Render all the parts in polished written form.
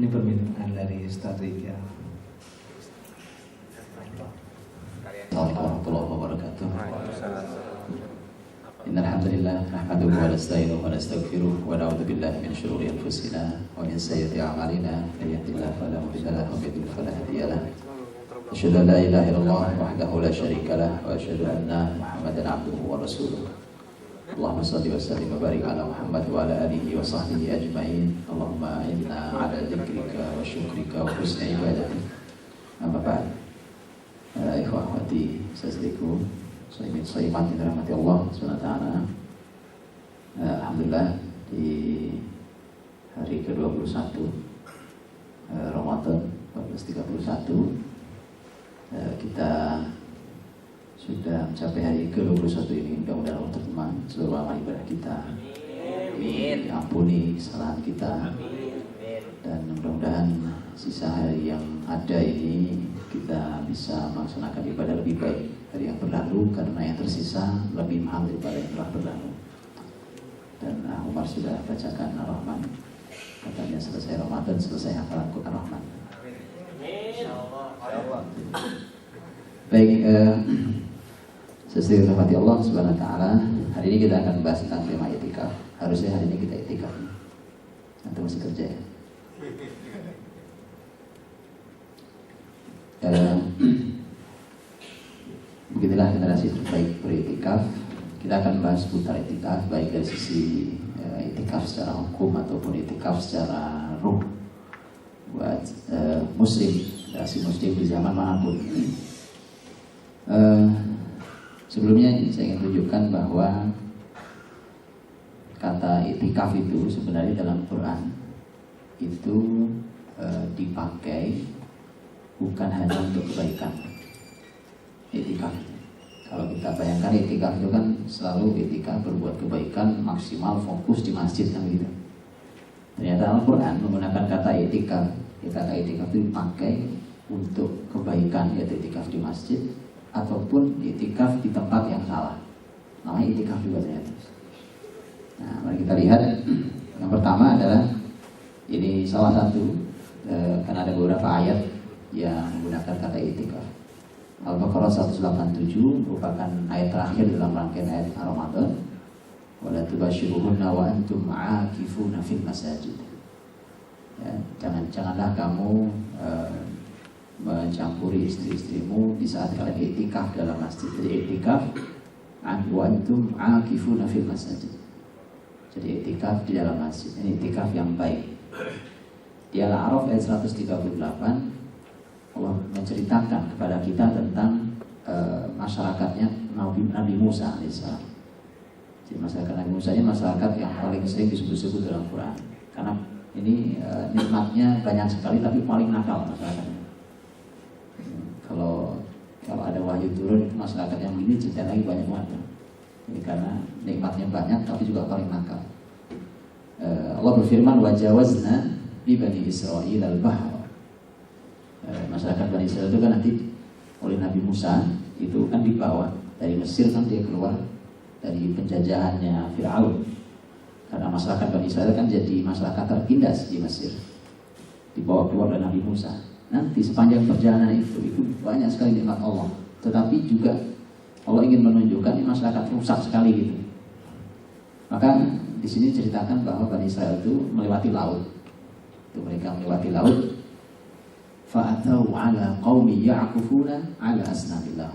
Ini permintaan dari Ustaz Ridya. Assalamualaikum warahmatullahi wabarakatuh. Innal hamdalillah nahmaduhu wa nasta'inuhu wa nastaghfiruh wa na'udzu billahi min shururi anfusina wa min sayyiati a'malina may yahdihillahu fala mudilla lahu wa may yudlil fala hadiya lahu. Asyhadu an la ilaha illallah wahdahu la syarika lahu wa asyhadu anna Muhammadan 'abduhu wa rasuluh. Allahumma shalli wa sallim wa barik ala Muhammad wa ala alihi wa sahbihi ajma'in. Allahumma inna 'ala dzikrika wa syukrika wa husni ibadatik. Amma ba'd. Ikhwah akhwati sesliku Soimat yang dirahmati Allah SWT. Alhamdulillah di hari ke-21 Ramadan 1431 kita sudah mencapai hari ke-21 ini. Mudah-mudahan Allah terima seluruh amal ibadah kita. Amin. Ampuni kesalahan kita. Dan mudah-mudahan sisa hari yang ada ini kita bisa melaksanakan ibadah lebih baik dari yang berlalu, karena yang tersisa lebih mahal daripada yang telah berlalu. Dan Umar sudah bacakan Ar-Rahman, katanya selesai Ramadan selesai hafalan Ar-Rahman. Baik, sesuai rahmati Allah Subhanahu wa taala, hari ini kita akan membahas tentang tema itikaf. Harusnya hari ini kita itikaf. Nanti masih kerja ya. Beginilah generasi terbaik beritikaf. Kita akan bahas putar itikaf, baik dari sisi itikaf secara hukum ataupun itikaf secara ruh buat muslim, generasi muslim di zaman manapun. Sebelumnya saya ingin tunjukkan bahwa kata itikaf itu sebenarnya dalam Quran itu dipakai bukan hanya untuk kebaikan. Itikaf, kalau kita bayangkan itikaf itu kan selalu itikaf berbuat kebaikan, maksimal fokus di masjid kan gitu. Ternyata Al-Quran menggunakan kata itikaf. Kata itikaf itu dipakai untuk kebaikan, yaitu itikaf di masjid ataupun itikaf di tempat yang salah. Namanya itikaf juga ternyata. Nah, mari kita lihat. Yang pertama adalah ini salah satu kan ada beberapa ayat yang menggunakan kata itikaf. Al-Baqarah 187 merupakan ayat terakhir dalam rangkaian ayat Ramadan. Wala tubashiruhunna wa antum aakifuna fil masajid. Ya, janganlah kamu mencampuri istri-istrimu di saat kalian itikaf dalam masjid. Jadi itikaf wa antum aakifuna fil masajid. Jadi itikaf di dalam masjid. Ini itikaf yang baik. Di Al-A'raf ayat 138 Allah menceritakan kepada kita tentang masyarakatnya Nabi Musa alaihissalam. Jadi masyarakat Nabi Musa ini masyarakat yang paling sering disebut-sebut dalam Quran, karena ini nikmatnya banyak sekali tapi paling nakal masyarakatnya. Kalau ada wahyu turun itu masyarakat yang ini cerita lagi banyak banget. Jadi karena nikmatnya banyak tapi juga paling nakal. Allah berfirman wajawazna bi bani Israil al-bahr. Masyarakat Bani Israel itu kan nanti oleh Nabi Musa itu kan dibawa dari Mesir, kan dia keluar dari penjajahannya Fir'aun. Karena masyarakat Bani Israel kan jadi masyarakat tertindas di Mesir, dibawa keluar oleh Nabi Musa. Nanti sepanjang perjalanan itu banyak sekali nikmat Allah. Tetapi juga Allah ingin menunjukkan ini masyarakat rusak sekali gitu. Maka di sini ceritakan bahwa Bani Israel itu melewati laut. Itu mereka melewati laut. Fa'atau ala qaumi ya'kufuna ala asnamillah.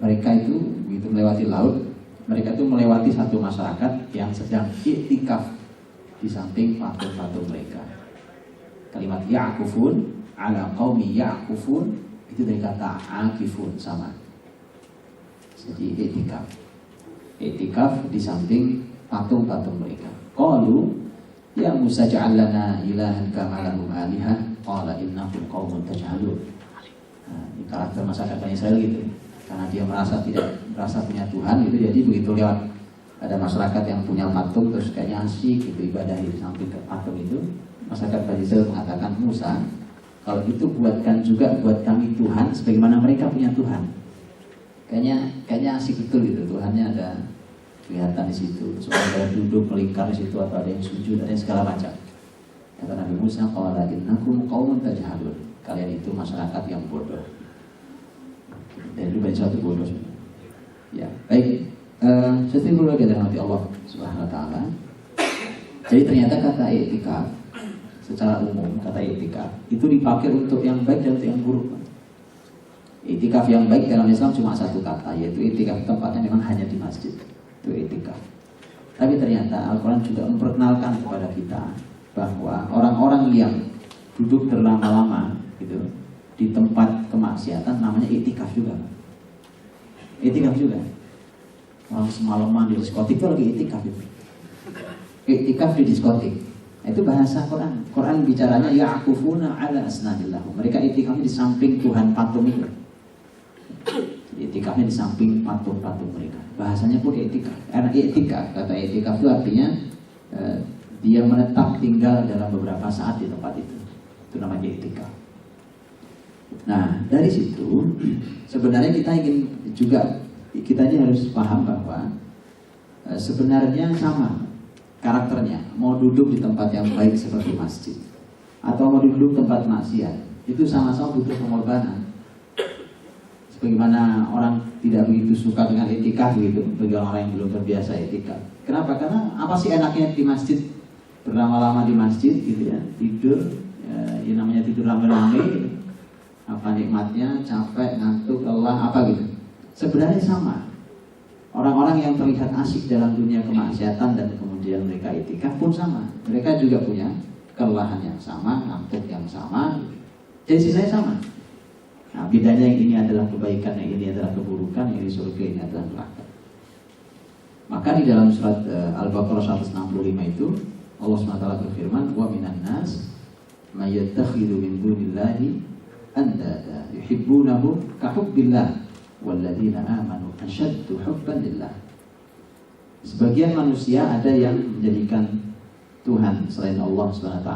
Mereka itu begitu melewati laut, mereka itu melewati satu masyarakat yang sedang iktikaf di samping patung-patung mereka. Kalimat ya'kufun ala qaumi ya'kufun itu dari kata akifun, sama. Jadi iktikaf. Iktikaf di samping patung-patung mereka. Qalu ya Musa ja'al lana ilahan kama lahum alihan. Qala innakum qaumun tajhalun. Nah, ini karakter masyarakat Bani Israel gitu. Karena dia tidak merasa punya Tuhan gitu, jadi begitu lewat ada masyarakat yang punya patung terus kayaknya asik gitu ibadah di samping patung itu, masyarakat Bani Israel mengatakan, Musa, kalau gitu buatkan juga buat kami Tuhan sebagaimana mereka punya Tuhan. Kayaknya asik betul gitu, Tuhannya ada kelihatan di situ, soal ada duduk melingkar di situ atau ada yang sujud, ada yang segala macam. Kata Nabi Musa, qala innakum qaumun tajhalun. Kalian itu masyarakat yang bodoh. Dan itu banyak satu bodoh. Ya, baik. Sesuatu lagi dari hati Allah Subhanahu wa taala. Jadi ternyata kata i'tikaf secara umum, kata i'tikaf itu dipakai untuk yang baik dan untuk yang buruk. I'tikaf yang baik dalam Islam cuma satu kata, yaitu i'tikaf tempatnya memang hanya di masjid. Itu i'tikaf. Tapi ternyata Al-Quran juga memperkenalkan kepada kita bahwa orang-orang yang duduk berlama-lama gitu di tempat kemaksiatan namanya i'tikaf juga. I'tikaf juga. Orang semalaman di diskotik itu lagi i'tikaf itu. I'tikaf di diskotik. Itu bahasa Quran. Quran bicaranya ya'kufuna ala asnadillah. Mereka i'tikafnya di samping Tuhan patung itu. I'tikafnya di samping patung-patung mereka. Bahasanya pun i'tikaf. Karena i'tikaf, kata i'tikaf itu artinya dia menetap tinggal dalam beberapa saat di tempat itu. Itu namanya i'tikaf. Nah, dari situ sebenarnya kita ingin juga kita ini harus paham bahwa sebenarnya sama karakternya. Mau duduk di tempat yang baik seperti masjid atau mau duduk tempat maksiat, itu sama-sama butuh pengorbanan. Sebagaimana orang tidak begitu suka dengan i'tikaf gitu, bagi orang yang belum terbiasa i'tikaf. Kenapa? Karena apa sih enaknya di masjid, berlama-lama di masjid gitu ya, tidur, ya namanya tidur rame-rame gitu. Apa nikmatnya, capek, ngantuk, lelah, apa gitu. Sebenarnya sama. Orang-orang yang terlihat asik dalam dunia kemaksiatan dan kemudian mereka i'tikaf pun sama. Mereka juga punya kelelahan yang sama, ngantuk yang sama. Jadi sisanya sama. Nah, bedanya yang ini adalah kebaikan, yang ini adalah keburukan, yang ini surga, ini adalah neraka. Maka di dalam surat Al-Baqarah 165 itu Allah SWT berfirman, wa minan nas may yattakhidhu min dunillahi andada yuhibbunahu ka hubbillah walladzina amanu asyaddu hubban lillah. Sebagian manusia ada yang menjadikan Tuhan selain Allah SWT.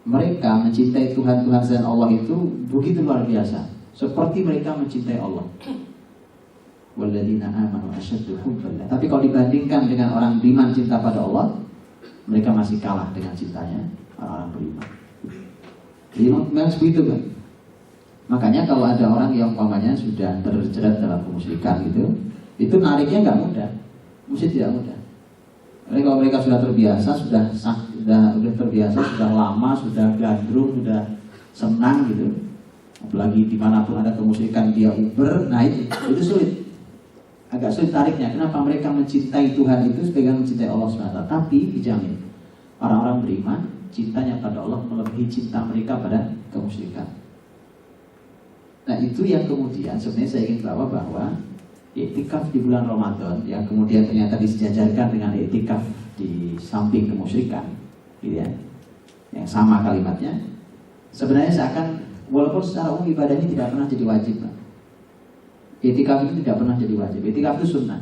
Mereka mencintai Tuhan-Tuhan selain Allah itu begitu luar biasa, seperti mereka mencintai Allah. Walladzina amanu asyaddu hubban lillah. Tapi kalau dibandingkan dengan orang beriman cinta pada Allah, mereka masih kalah dengan cintanya orang-orang beriman. Jadi memang seperti itu kan. Makanya kalau ada orang yang umpamanya sudah terjerat dalam kemusyrikan gitu, itu nariknya nggak mudah, mesti tidak mudah. Jadi kalau mereka sudah terbiasa, sudah terbiasa, sudah lama, sudah gandrung, sudah senang gitu, apalagi dimanapun ada kemusyrikan dia uber, nah itu sulit, agak sulit tariknya. Kenapa? Mereka mencintai Tuhan itu sebagai mencintai Allah SWT. Tapi dijamin orang-orang beriman cintanya pada Allah melebihi cinta mereka pada kemusyrikan. Nah itu yang kemudian sebenarnya saya ingin bawa bahwa i'tikaf di bulan Ramadan yang kemudian ternyata disejajarkan dengan i'tikaf di samping kemusyrikan, gitu ya, yang sama kalimatnya, sebenarnya seakan walaupun secara umum ibadah ini tidak pernah jadi wajib, i'tikaf itu tidak pernah jadi wajib. I'tikaf itu sunnah,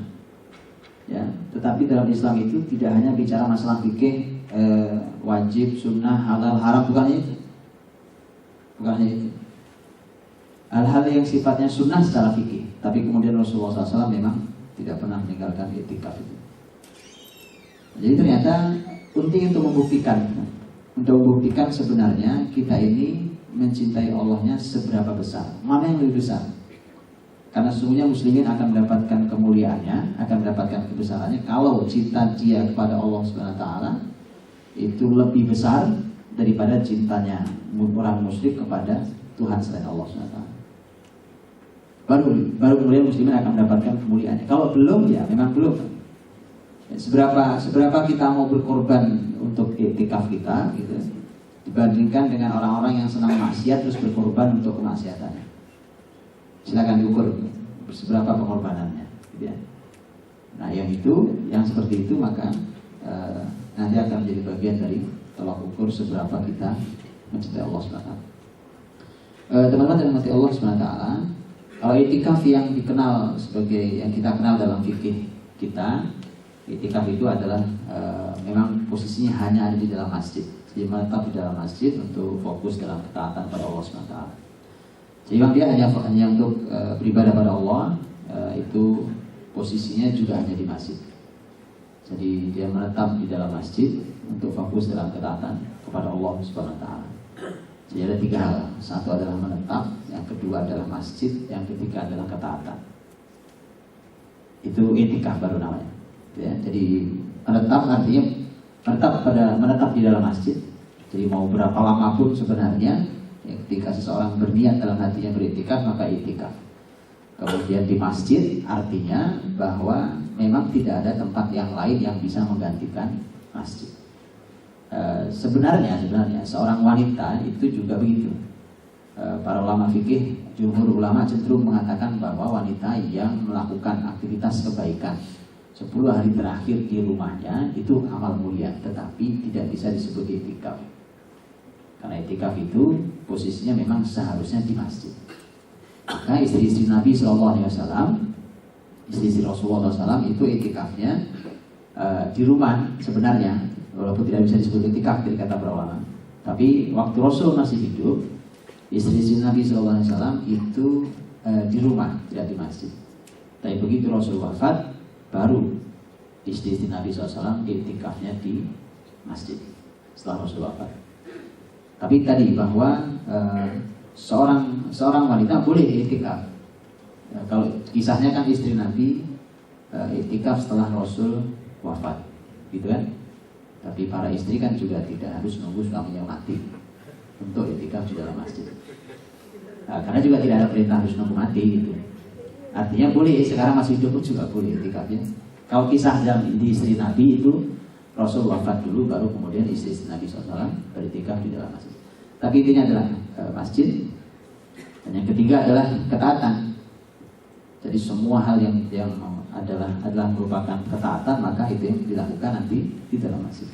ya. Tetapi dalam Islam itu tidak hanya bicara masalah fikih, wajib, sunnah, halal, haram, bukan itu, bukan itu. Hal-hal yang sifatnya sunnah secara fikih, tapi kemudian Rasulullah SAW memang tidak pernah meninggalkan i'tikaf itu. Jadi ternyata penting untuk membuktikan sebenarnya kita ini mencintai Allahnya seberapa besar, mana yang lebih besar. Karena sesungguhnya muslimin akan mendapatkan kemuliaannya, akan mendapatkan kebesarannya kalau cinta dia kepada Allah SWT itu lebih besar daripada cintanya orang musyrik kepada Tuhan selain Allah SWT. Baru kemudian muslimin akan mendapatkan kemuliaannya. Kalau belum, ya memang belum. Seberapa kita mau berkorban untuk i'tikaf kita, gitu, dibandingkan dengan orang-orang yang senang maksiat terus berkorban untuk kemaksiatannya. Silakan diukur seberapa pengorbanannya, gitu ya. Nah, yang seperti itu maka nanti akan menjadi bagian dari tolak ukur seberapa kita mencintai Allah SWT. Teman-teman yang mencintai Allah SWT, kalau i'tikaf yang dikenal sebagai yang kita kenal dalam fikih kita, i'tikaf itu adalah memang posisinya hanya ada di dalam masjid. Jadi menetap di dalam masjid untuk fokus dalam ketaatan pada Allah SWT. Jadi memang dia hanya untuk beribadah pada Allah, itu posisinya juga hanya di masjid. Jadi dia menetap di dalam masjid untuk fokus dalam ketaatan kepada Allah Subhanahu wa taala. Jadi ada 3 hal. Satu adalah menetap, yang kedua adalah masjid, yang ketiga adalah ketaatan. Itu i'tikaf baru namanya. Ya, jadi menetap artinya menetap di dalam masjid. Jadi mau berapa lama pun sebenarnya, ya, ketika seseorang berniat dalam hatinya beriktikaf maka i'tikaf. Kemudian di masjid artinya bahwa memang tidak ada tempat yang lain yang bisa menggantikan masjid. Sebenarnya seorang wanita itu juga begitu. Para ulama fikih, jumhur ulama cenderung mengatakan bahwa wanita yang melakukan aktivitas kebaikan 10 hari terakhir di rumahnya itu amal mulia, tetapi tidak bisa disebut i'tikaf. Karena i'tikaf itu posisinya memang seharusnya di masjid. Maka istri-istri Nabi SAW, istri-istri Rasulullah SAW itu i'tikafnya di rumah sebenarnya, walaupun tidak bisa disebut i'tikaf dari kata para ulama. Tapi waktu Rasul masih hidup, istri-istri Nabi SAW itu di rumah, tidak di masjid. Tapi begitu Rasul wafat, baru istri-istri Nabi SAW i'tikafnya di masjid setelah Rasul wafat. Tapi tadi bahwa seorang wanita boleh i'tikaf. Kalau kisahnya kan istri Nabi i'tikaf setelah Rasul wafat, gitu kan? Tapi para istri kan juga tidak harus nunggu suaminya mati untuk i'tikaf di dalam masjid. Karena juga tidak ada perintah harus nunggu mati, gitu. Artinya boleh, sekarang masih hidup pun juga boleh i'tikafnya. Kalau kisah di istri Nabi itu Rasul wafat dulu, baru kemudian istri Nabi SAW beriktikaf di dalam masjid. Tapi intinya adalah masjid. Dan yang ketiga adalah ketaatan. Jadi semua hal yang adalah merupakan ketaatan, maka itu yang dilakukan nanti di dalam masjid.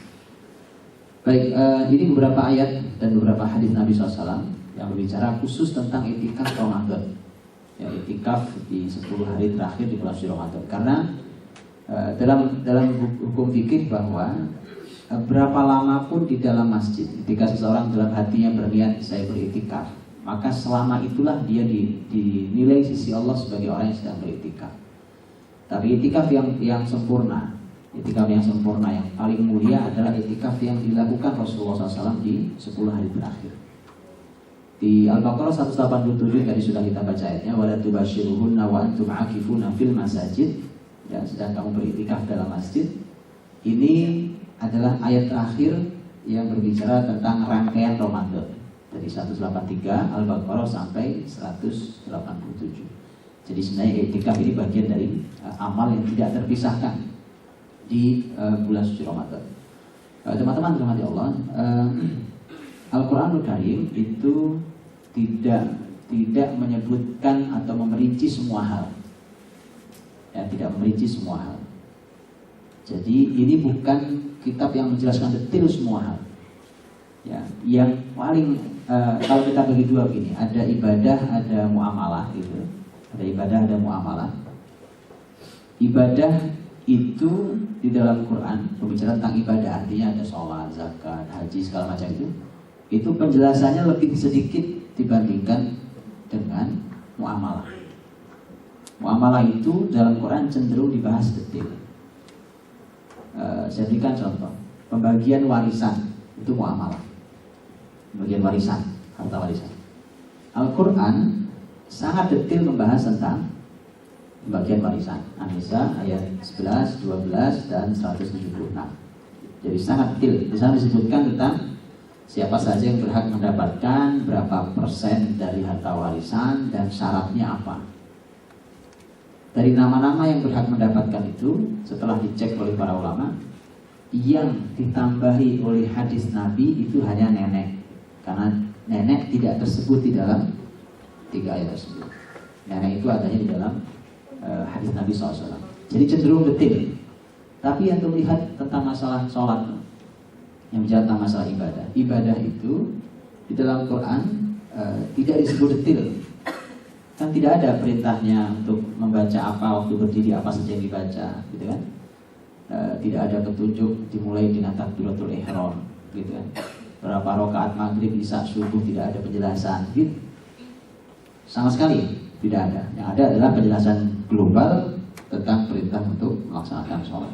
Baik, ini beberapa ayat dan beberapa hadis Nabi SAW yang berbicara khusus tentang i'tikaf Ramadan. Ya, i'tikaf di 10 hari terakhir di bulan suci Ramadan. Karena dalam hukum fikih bahwa berapa lama pun di dalam masjid, ketika seseorang dalam hatinya berniat saya beriktikaf, maka selama itulah dia dinilai sisi Allah sebagai orang yang sedang beriktikaf. Tapi iktikaf yang sempurna, iktikaf yang sempurna yang paling mulia adalah iktikaf yang dilakukan Rasulullah SAW di 10 hari terakhir. Di Al-Baqarah 187 tadi sudah kita baca ayatnya, wala tubashiruhunna wa antum akifuna fil masajid, ya, sedang kamu beriktikaf dalam masjid. Ini adalah ayat terakhir yang berbicara tentang rangkaian Ramadan dari 183 Al-Baqarah sampai 187. Jadi sebenarnya i'tikaf ini bagian dari amal yang tidak terpisahkan di bulan suci Ramadan. Teman-teman dirahmati Allah, Al-Qur'anul Karim itu tidak menyebutkan atau memerinci semua hal. Ya, tidak memerinci semua hal. Jadi ini bukan kitab yang menjelaskan detail semua hal. Ya, yang paling kalau kita bagi dua begini, ada ibadah, ada muamalah gitu. Ada ibadah, ada muamalah. Ibadah itu di dalam Quran berbicara tentang ibadah, artinya ada sholat, zakat, haji, segala macam itu. Itu penjelasannya lebih sedikit dibandingkan dengan muamalah. Muamalah itu dalam Quran cenderung dibahas detail. Saya berikan contoh, pembagian warisan itu muamalah, pembagian warisan, harta warisan. Al-Quran sangat detail membahas tentang pembagian warisan. An-Nisa ayat 11, 12 dan 176. Jadi sangat detail. Di sana disebutkan tentang siapa saja yang berhak mendapatkan berapa persen dari harta warisan dan syaratnya apa. Dari nama-nama yang berhak mendapatkan itu, setelah dicek oleh para ulama, yang ditambahi oleh hadis Nabi itu hanya nenek. Karena nenek tidak tersebut di dalam 3 ayat tersebut. Nenek itu adanya di dalam hadis Nabi SAW. Jadi cenderung detail. Tapi yang melihat tentang masalah sholat, yang bicara tentang masalah ibadah, ibadah itu di dalam Quran tidak disebut detail. Kan tidak ada perintahnya untuk membaca apa, waktu berdiri apa saja yang dibaca, gitu kan? Tidak ada petunjuk dimulai dengan takbiratul ihram, gitu kan? Berapa rakaat maghrib, isya, subuh, tidak ada penjelasan, gitu. Sama sekali tidak ada. Yang ada adalah penjelasan global tentang perintah untuk melaksanakan sholat.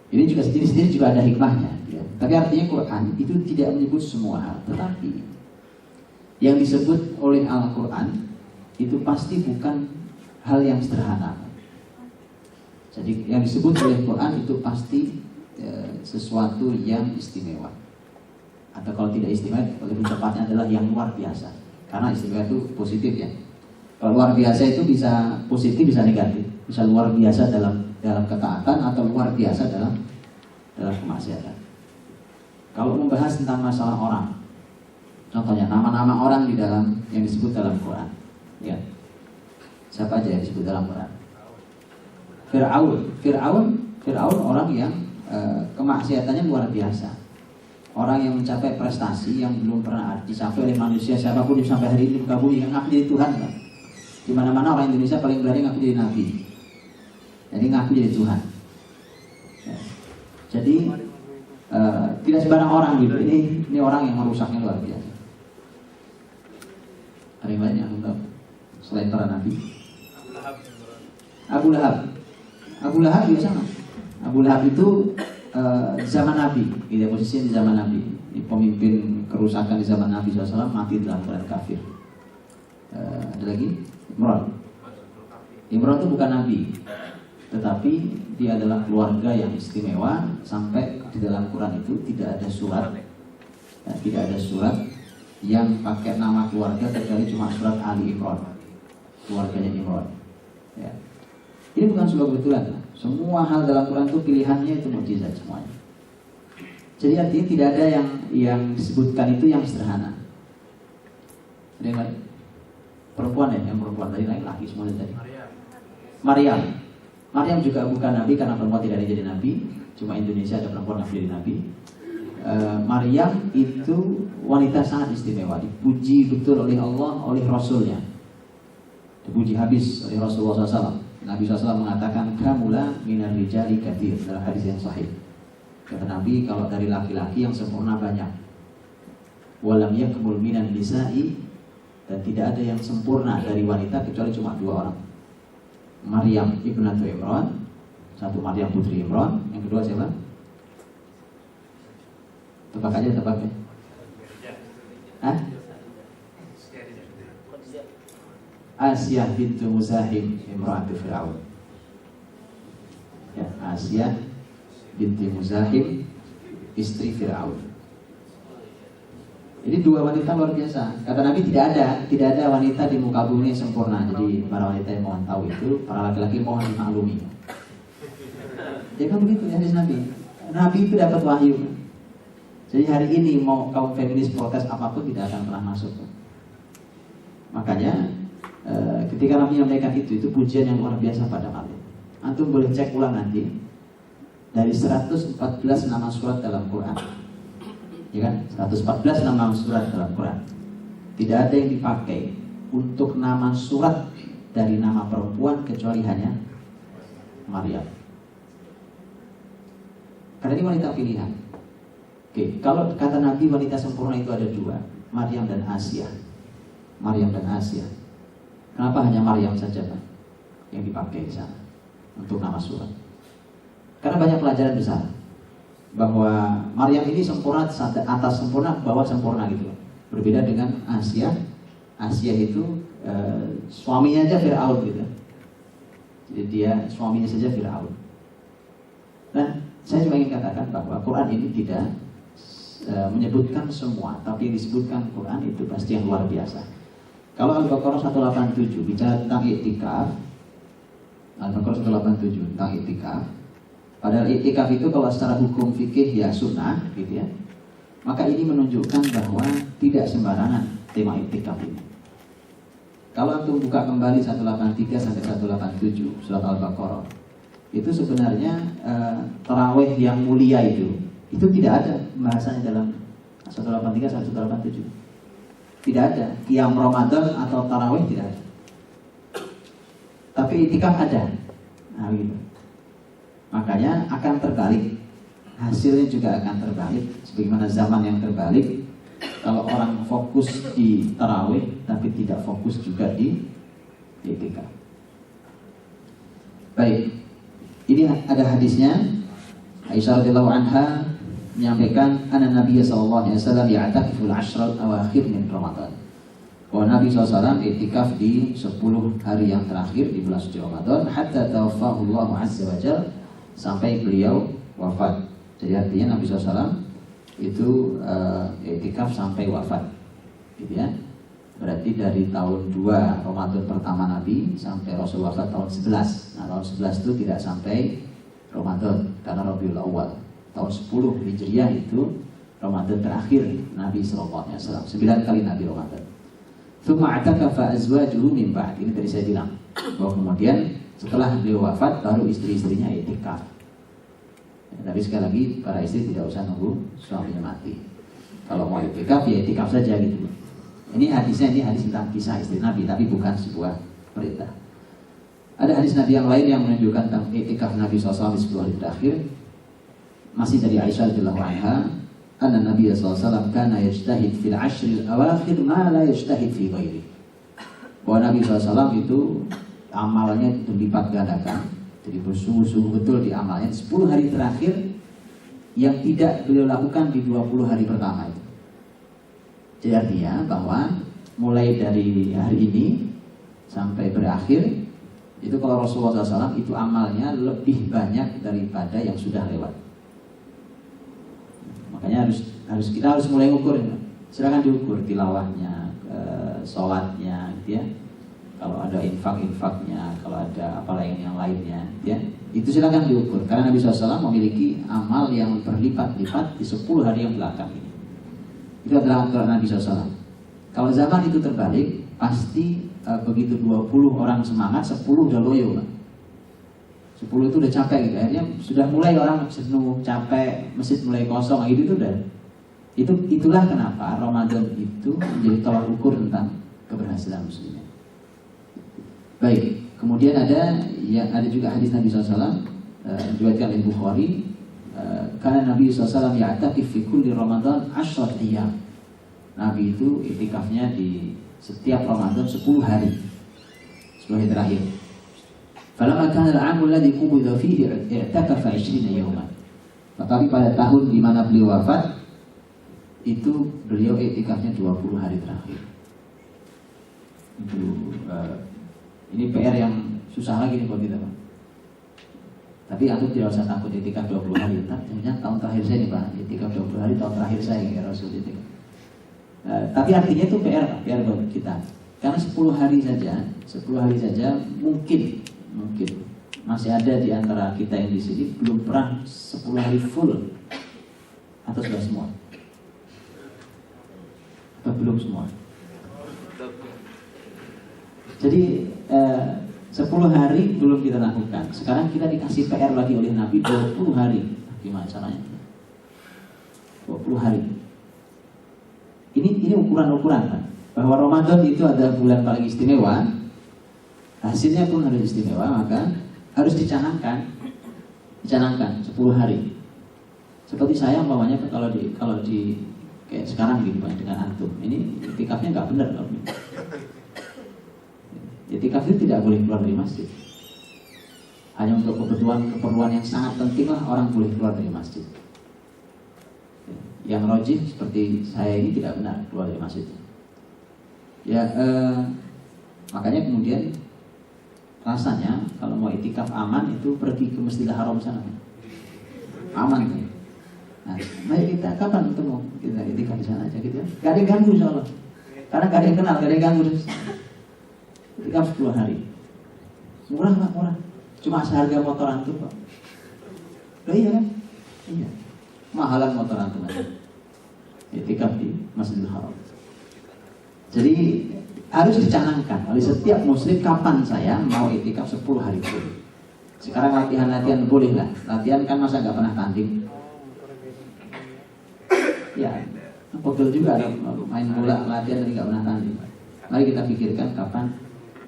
Ini juga sendiri juga ada hikmahnya, ya. Tapi artinya Quran itu tidak menyebut semua hal, tetapi yang disebut oleh Al-Quran itu pasti bukan hal yang sederhana. Jadi yang disebut oleh Quran itu pasti sesuatu yang istimewa. Atau kalau tidak istimewa, lebih tepatnya adalah yang luar biasa. Karena istimewa itu positif ya. Kalau luar biasa itu bisa positif, bisa negatif. Bisa luar biasa dalam ketaatan atau luar biasa dalam kemaksiatan. Kalau membahas tentang masalah orang, contohnya nama-nama orang di dalam yang disebut dalam Quran, ya. Siapa aja yang disebut dalam Quran? Fir'aun orang yang kemaksiatannya luar biasa. Orang yang mencapai prestasi yang belum pernah dicapai oleh manusia siapapun yang sampai hari ini di muka bumi, yang ngaku jadi Tuhan kan? Di mana-mana orang Indonesia paling berani ngaku jadi nabi. Jadi ngaku jadi Tuhan. Ya. Jadi tidak sembarang orang gitu. Ini orang yang merusaknya luar biasa. Ada yang lain yang tahu selain para nabi? Abu Lahab juga sama. Abu Lahab itu zaman Nabi, gitu, posisinya di zaman Nabi. Ini pemimpin kerusakan di zaman Nabi SAW, mati dalam keadaan kafir. Ada lagi? Imran itu bukan Nabi, tetapi dia adalah keluarga yang istimewa. Sampai di dalam Quran itu tidak ada surat yang pakai nama keluarga kecuali cuma surat Ali Imran, keluarganya Imran. Ya. Ini bukan sebuah kebetulan. Semua hal dalam Quran itu pilihannya itu mukjizat semuanya. Jadi artinya tidak ada yang disebutkan itu yang sederhana. Ada yang lain? Perempuan ya, yang perempuan tadi laki semua tadi. Maryam juga bukan nabi karena perempuan tidak ada jadi nabi. Cuma Indonesia ada perempuan yang jadi nabi. Maryam itu wanita sangat istimewa, dipuji betul oleh Allah, oleh Rasulnya. Dipuji habis oleh Rasulullah SAW. Nabi SAW mengatakan kamula minar rijali katsir dalam hadis yang sahih. Kata Nabi, kalau dari laki-laki yang sempurna banyak. Walam yakmul minan nisa'i, dan tidak ada yang sempurna dari wanita kecuali cuma 2 orang. Maryam ibnatu Imran, satu Maryam putri Imran, yang kedua siapa? Tebak aja tebaknya. Hah? Asia bintu Muzahim imra'atu Fir'aun. Ya, Asia binti Muzahim, istri Fir'aun. Jadi 2 wanita luar biasa. Kata Nabi tidak ada wanita di muka bumi yang sempurna. Jadi para wanita yang mohon tahu itu, para laki-laki mohon dimaklumi. Ya kan begitu hadis Nabi. Nabi itu dapat wahyu. Jadi hari ini mau kaum feminis protes apapun tidak akan pernah masuk. Makanya ketika Nabi menyampaikan itu pujian yang luar biasa pada kalian. Antum boleh cek ulang nanti dari 114 nama surat dalam Quran, ya kan? 114 nama surat dalam Quran. Tidak ada yang dipakai untuk nama surat dari nama perempuan kecuali hanya Maryam. Karena ini wanita pilihan. Oke, kalau kata Nabi wanita sempurna itu ada 2, Maryam dan Asia. Kenapa hanya Maryam saja Pak yang dipakai di sana untuk nama surat? Karena banyak pelajaran besar bahwa Maryam ini sempurna, atas sempurna, bawah sempurna gitu. Berbeda dengan Asia. Asia itu suaminya aja Fir'aun gitu. Jadi dia suaminya saja Fir'aun. Nah, saya cuma ingin katakan bahwa Quran ini tidak menyebutkan semua, tapi yang disebutkan Quran itu pasti yang luar biasa. Kalau Al-Baqarah 187 bicara tentang iktikaf, Al-Baqarah 187 tentang iktikaf. Padahal iktikaf itu kalau secara hukum fikih ya sunnah gitu ya. Maka ini menunjukkan bahwa tidak sembarangan tema iktikaf ini. Kalau antum buka kembali 183 sampai 187 surat Al-Baqarah, itu sebenarnya tarawih yang mulia itu tidak ada bahasanya dalam 183 sampai 187. Tidak ada. Qiyam Ramadan atau tarawih tidak ada. Tapi iktikaf ada. Nah, gitu. Makanya akan terbalik. Hasilnya juga akan terbalik. Sebagaimana zaman yang terbalik. Kalau orang fokus di tarawih tapi tidak fokus juga di iktikaf. Baik. Ini ada hadisnya. Aisyah radhiyallahu anha menyampaikan anna Nabi sallallahu alaihi wasallam ya'takifu al-'ashra al-awakhir min Ramadan. Bahwa Nabi SAW iktikaf di 10 hari yang terakhir di bulan suci Ramadan hatta tawaffahu Allah azza wa jalla, sampai beliau wafat. Jadi artinya Nabi SAW itu iktikaf sampai wafat, gitu ya. Berarti dari tahun 2 Ramadan pertama Nabi sampai Rasul wafat tahun 11. Nah, tahun 11 itu tidak sampai Ramadan karena Rabiul Awal. Tahun 10 Hijriah itu Ramadan terakhir Nabi SAW. 9 kali Nabi Ramadan. Tsumma atakafa azwajuhu min ba'd. Ini tadi saya bilang bahwa kemudian setelah beliau wafat baru istri-istrinya iktikaf. Ya, tapi sekali lagi para istri tidak usah nunggu suaminya mati. Kalau mau iktikaf ya iktikaf saja gitu. Ini hadisnya, ini hadis tentang kisah istri Nabi, tapi bukan sebuah perintah. Ada hadis Nabi yang lain yang menunjukkan tentang iktikaf Nabi SAW di 10 hari terakhir. Masih dari Aisyah radhiyallahu anha, anna Nabi SAW kana yajtahid fil 'ashril awakhir ma la yajtahid fi ghairi. Bahwa Nabi SAW itu amalnya itu dilipat gandakan, jadi bersungguh-sungguh betul di amalnya 10 hari terakhir yang tidak beliau lakukan di 20 hari pertama itu. Jadi artinya bahwa mulai dari hari ini sampai berakhir itu kalau Rasulullah SAW itu amalnya lebih banyak daripada yang sudah lewat. Makanya kita harus mulai ukur. Silakan diukur tilawahnya, sholatnya, gitu ya. Kalau ada infak-infaknya, kalau ada apa yang lainnya, gitu ya. Itu silakan diukur. Karena Nabi SAW memiliki amal yang berlipat-lipat di 10 hari yang belakang ini. Itu adalah aturan Nabi SAW. Kalau zaman itu terbalik, pasti begitu 20 orang semangat, 10 udah loyo, Pak. 10 itu udah capek gitu. Akhirnya sudah mulai orang jenuh, capek, masjid mulai kosong gitu, itu udah. Itulah kenapa Ramadan itu menjadi tolak ukur tentang keberhasilan muslimin. Baik, kemudian ada juga hadis Nabi SAW diriwayatkan oleh Bukhari, karena Nabi SAW ya'takif fi kulli Ramadan 10 ayyam. Nabi itu iktikafnya di setiap Ramadan 10 hari. 10 hari terakhir. Falamma kana al-'aam alladhi qubida fihi i'takafa 20 yawman. Tetapi pada tahun di mana beliau wafat itu beliau iktikafnya 20 hari terakhir. Itu ini PR yang susah lagi nih buat kita, Pak. Tapi antum tidak usah takut iktikaf 20 hari. Ternyata tahun terakhir saya nih, Pak, iktikaf 20 hari tahun terakhir saya ya Rasul iktikaf. Tapi artinya itu PR buat kita. Karena 10 hari saja mungkin masih ada di antara kita yang di sini belum pernah 10 hari full, atau sudah semua? Atau belum semua? Jadi 10 hari belum kita lakukan. Sekarang kita dikasih PR lagi oleh Nabi 20 hari. Gimana caranya? 20 hari. Ini ukuran-ukuran, kan? Bahwa Ramadan itu adalah bulan paling istimewa. Hasilnya pun harus istimewa, maka harus dicanangkan 10 hari. Seperti saya umpamanya kalau di kayak sekarang gitu Pak, dengan antum. Ini iktikafnya nggak benar kalau ini. Iktikaf itu tidak boleh keluar dari masjid. Hanya untuk keperluan yang sangat penting lah orang boleh keluar dari masjid. Yang rajih seperti saya ini tidak benar keluar dari masjid. Ya, makanya kemudian rasanya kalau mau iktikaf aman itu pergi ke Masjidil Haram sana. Aman kan? Nah, mari kita kapan ketemu? Kita iktikaf di sana aja gitu ya. Gak ada yang ganggu insyaallah. Karena gak ada yang kenal, gak ada yang ganggu. Iktikaf 10 hari. Murah lah, murah. Cuma seharga motor antum, Pak. Loh iya kan? Iya. Mahalan motor antum aja. Iktikaf di Masjidil Haram. Jadi harus dicanangkan oleh setiap muslim kapan saya mau iktikaf 10 hari full. Sekarang latihan boleh lah. Latihan kan masa gak pernah tanding. Ya, pegel juga ada main bola latihan tapi gak pernah tanding. Mari kita pikirkan kapan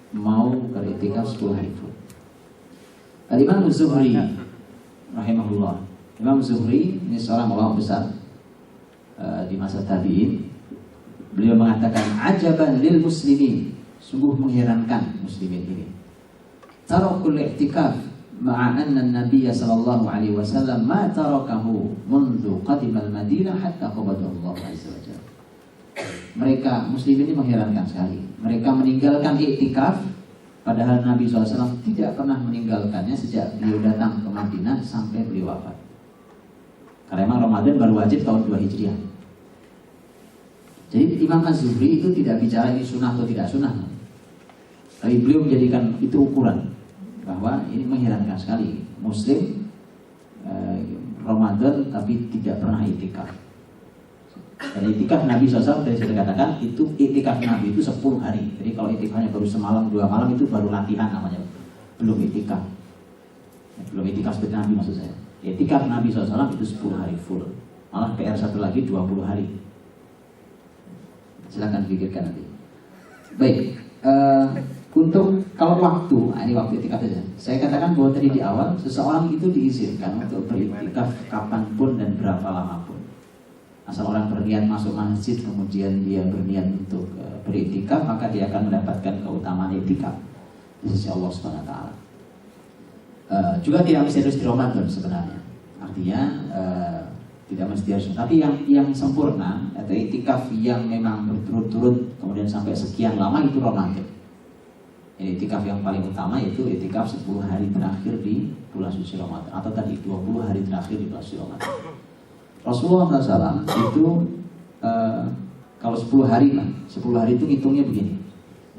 mau beriktikaf 10 hari full. Imam Zuhri rahimahullah. Imam Zuhri ini seorang ulama besar di masa tabi'in. Beliau mengatakan ajaban lil muslimin, sungguh mengherankan muslimin ini. Tarakul i'tikaf ma'anna Nabi sallallahu alaihi wasallam ma tarakahu mundu qadimal Madinah hatta qabadahu Allah azza wajalla. Mereka muslim ini mengherankan sekali. Mereka meninggalkan iktikaf padahal Nabi SAW tidak pernah meninggalkannya sejak beliau datang ke Madinah sampai beliau wafat. Karena memang Ramadan baru wajib tahun 2 Hijriah. Jadi Imam Az-Zuhri itu tidak bicara ini sunnah atau tidak sunnah, tapi beliau menjadikan itu ukuran bahwa ini mengherankan sekali Muslim Ramadan tapi tidak pernah iktikaf. Dan iktikaf Nabi SAW tadi saya katakan itu iktikaf Nabi itu 10 hari. Jadi kalau iktikafnya baru semalam 2 malam itu baru latihan namanya, belum iktikaf. Belum iktikaf seperti Nabi maksud saya. Iktikaf Nabi SAW itu 10 hari full. Malah PR satu lagi 20 hari. Silakan pikirkan nanti. Baik, untuk kalau waktu, ini waktu iktikaf saja. Saya katakan bahwa tadi di awal seseorang itu diizinkan untuk beriktikaf kapanpun dan berapa lama pun. Asal orang berniat masuk masjid kemudian dia berniat untuk beriktikaf, maka dia akan mendapatkan keutamaan iktikaf di sisi Allah Subhanahu wa taala. Juga tidak mesti harus di Ramadan sebenarnya. Artinya tidak mesti harus, tapi yang sempurna atau iktikaf yang memang berturut-turut kemudian sampai sekian lama itu Ramadan. Iktikaf yang paling utama yaitu iktikaf 10 hari terakhir di bulan suci Ramadan, atau tadi 20 hari terakhir di bulan suci Ramadan. Rasulullah SAW itu kalau 10 hari lah, 10 hari itu hitungnya begini.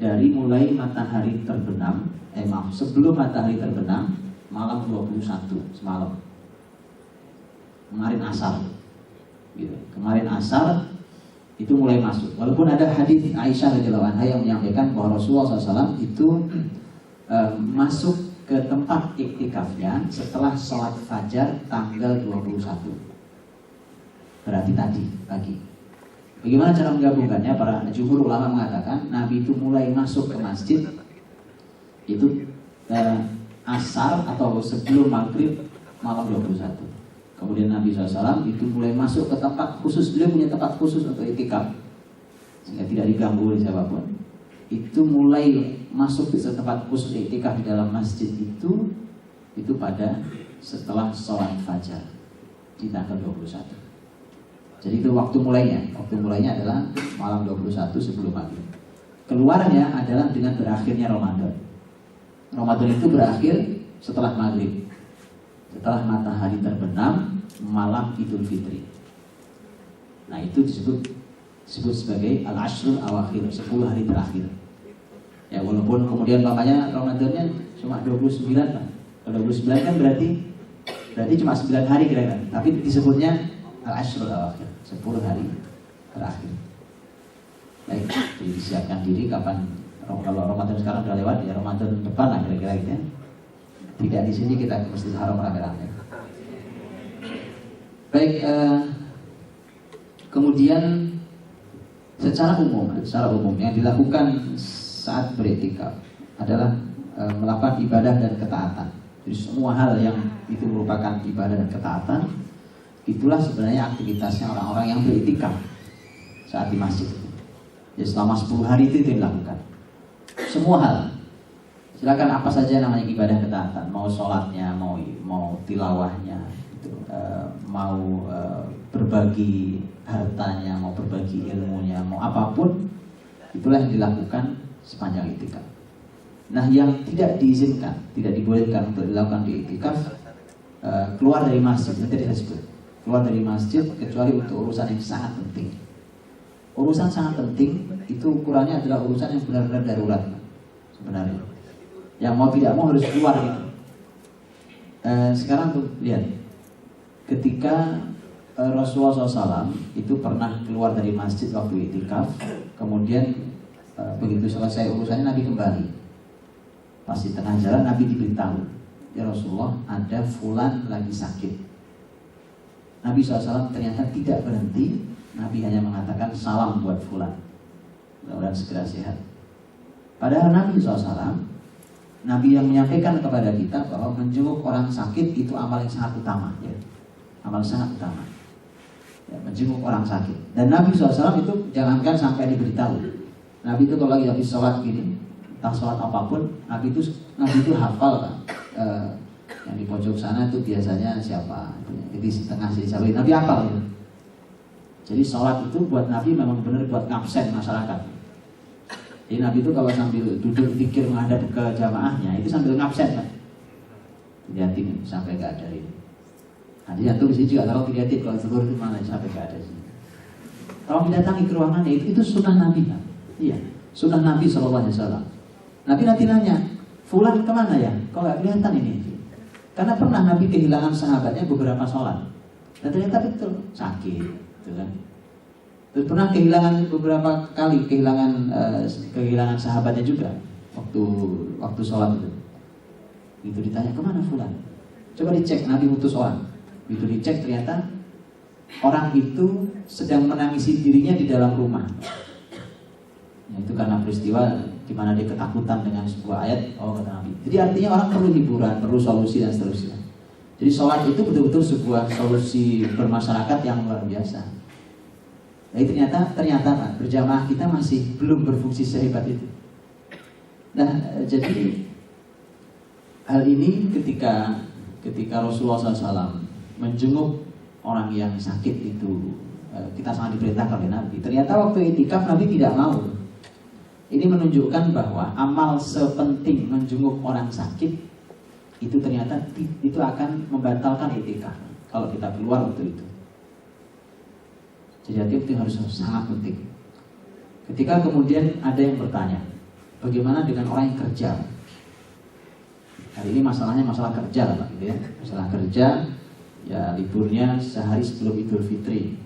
Dari mulai matahari terbenam, sebelum matahari terbenam malam 21 semalam. Kemarin asar, gitu. Kemarin asar itu mulai masuk. Walaupun ada hadis Aisyah radhiyallahu anha yang menyampaikan bahwa Rasulullah SAW itu masuk ke tempat iktikafnya setelah sholat fajar tanggal 21. Berarti tadi pagi. Bagaimana cara menggabungkannya? Para jumhur ulama mengatakan Nabi itu mulai masuk ke masjid itu asar atau sebelum maghrib malam 21. Kemudian Nabi SAW itu mulai masuk ke tempat khusus. Beliau punya tempat khusus untuk iktikaf sehingga tidak diganggu oleh siapapun. Itu mulai masuk ke tempat khusus iktikaf di dalam masjid itu pada setelah sholat fajar di tanggal 21. Jadi itu waktu mulainya. Waktu mulainya adalah malam 21 sebelum maghrib. Keluarnya adalah dengan berakhirnya Ramadan. Ramadan itu berakhir setelah maghrib, setelah matahari terbenam malam Idul Fitri. Nah itu disebut sebagai al-ashrul awakhir, 10 hari terakhir. Ya walaupun kemudian namanya Ramadannya cuma 29 lah. Kalau 29 kan berarti cuma 9 hari kira-kira. Tapi disebutnya al-ashrul awakhir, 10 hari terakhir. Baik, jadi disiapkan diri kapan. Kalau Ramadan sekarang sudah lewat, ya Ramadan depan lah kira-kira gitu ya. Tidak di sini kita mesti haram rame-rame. Baik, kemudian secara umum yang dilakukan saat beriktikaf adalah melakukan ibadah dan ketaatan. Jadi semua hal yang itu merupakan ibadah dan ketaatan, itulah sebenarnya aktivitasnya orang-orang yang beriktikaf saat di masjid. Jadi selama 10 hari itu dilakukan. Semua hal. Silakan apa saja namanya ibadah ketaatan, mau sholatnya, mau tilawahnya, gitu, mau berbagi hartanya, mau berbagi ilmunya, mau apapun, itulah yang dilakukan sepanjang iktikaf. Nah, yang tidak diizinkan, tidak dibolehkan untuk dilakukan di iktikaf, keluar dari masjid, itu tidak disebut. Keluar dari masjid kecuali untuk urusan yang sangat penting. Urusan sangat penting itu ukurannya adalah urusan yang benar-benar darurat sebenarnya. Yang mau tidak mau harus keluar gitu. Sekarang tuh lihat, ketika Rasulullah SAW itu pernah keluar dari masjid waktu iktikaf, kemudian begitu selesai urusannya Nabi kembali. Pas di tengah jalan Nabi diberitahu, ya Rasulullah ada fulan lagi sakit. Nabi SAW ternyata tidak berhenti. Nabi hanya mengatakan salam buat fulan, mudah-mudahan segera sehat. Padahal Nabi SAW, Nabi yang menyampaikan kepada kita bahwa menjenguk orang sakit itu amal yang sangat utama, ya. Amal sangat utama, ya, menjenguk orang sakit. Dan Nabi SAW itu jangankan sampai diberitahu. Nabi itu kalau lagi habis sholat gini, entah sholat apapun, Nabi itu hafal kan, Yang di pojok sana itu biasanya siapa? Di tengah sini siapa? Nabi apa gitu. Jadi sholat itu buat Nabi memang benar buat ngabsen masyarakat. Jadi Nabi itu kalau sambil duduk pikir menghadap ke jamaahnya itu sambil ngabsen kan. Dilihatin sampai gak ada ini. Nanti jatuh di sini juga kalau dilihatin kalau zuhur itu mana sampai gak ada sini. Kalau mendatangi ke ruangan itu sunnah Nabi kan? Iya, sunnah Nabi SAW. Nabi nanti nanya, Fulan kemana ya? Kok gak kelihatan ini? Karena pernah Nabi kehilangan sahabatnya beberapa sholat. Dan ternyata betul sakit, gitu kan? Terus pernah kehilangan beberapa kali kehilangan sahabatnya juga waktu sholat itu. Itu ditanya kemana Fulan? Coba dicek, Nabi utus orang. Itu dicek ternyata orang itu sedang menangisi dirinya di dalam rumah. Ya, itu karena peristiwa di mana dia ketakutan dengan sebuah ayat kata Nabi. Jadi artinya orang perlu hiburan, perlu solusi dan seterusnya. Jadi sholat itu betul-betul sebuah solusi bermasyarakat yang luar biasa. Jadi ternyata Pak, berjamaah kita masih belum berfungsi sehebat itu. Nah, jadi hal ini ketika Rasulullah SAW menjenguk orang yang sakit itu, kita sangat diperintahkan oleh Nabi. Ternyata waktu itikaf Nabi tidak mau. Ini menunjukkan bahwa amal sepenting menjenguk orang sakit itu ternyata itu akan membatalkan itikaf kalau kita keluar waktu itu. Jadi itu harus sangat penting. Ketika kemudian ada yang bertanya, bagaimana dengan orang yang kerja? Hari ini masalahnya masalah kerja, Pak, gitu ya. Masalah kerja, ya liburnya sehari sebelum Idul Fitri.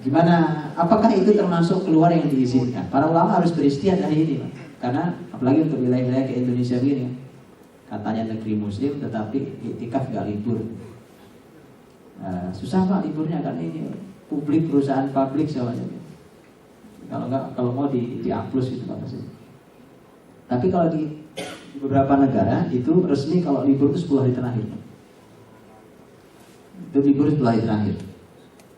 Gimana? Apakah itu termasuk keluar yang diizinkan? Para ulama harus beristihad hari ini, Pak. Karena apalagi untuk wilayah-wilayah ke Indonesia begini, katanya negeri Muslim, tetapi iktikaf gak libur. Susah Pak liburnya kan ini publik, perusahaan publik semuanya. Kalau mau di aplus gitu Pak sih. Tapi kalau di beberapa negara itu resmi kalau libur itu 10 hari terakhir. Itu libur 10 hari terakhir.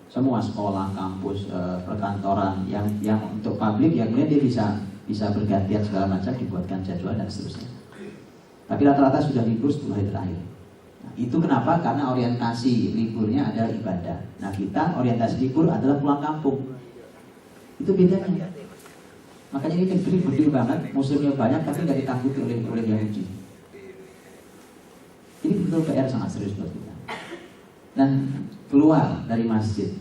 Semua sekolah, kampus, perkantoran yang untuk publik yang kemudian dia bisa bergantian segala macam, dibuatkan jadwal dan seterusnya. Tapi rata-rata sudah libur 10 hari terakhir. Nah, itu kenapa? Karena orientasi liburnya adalah ibadah. Nah, kita orientasi libur adalah pulang kampung. Itu bedanya. Makanya ini negeri gede banget, muslimnya banyak tapi nggak ditakuti oleh Yahudi. Ini betul PR sangat serius buat kita. Dan keluar dari masjid.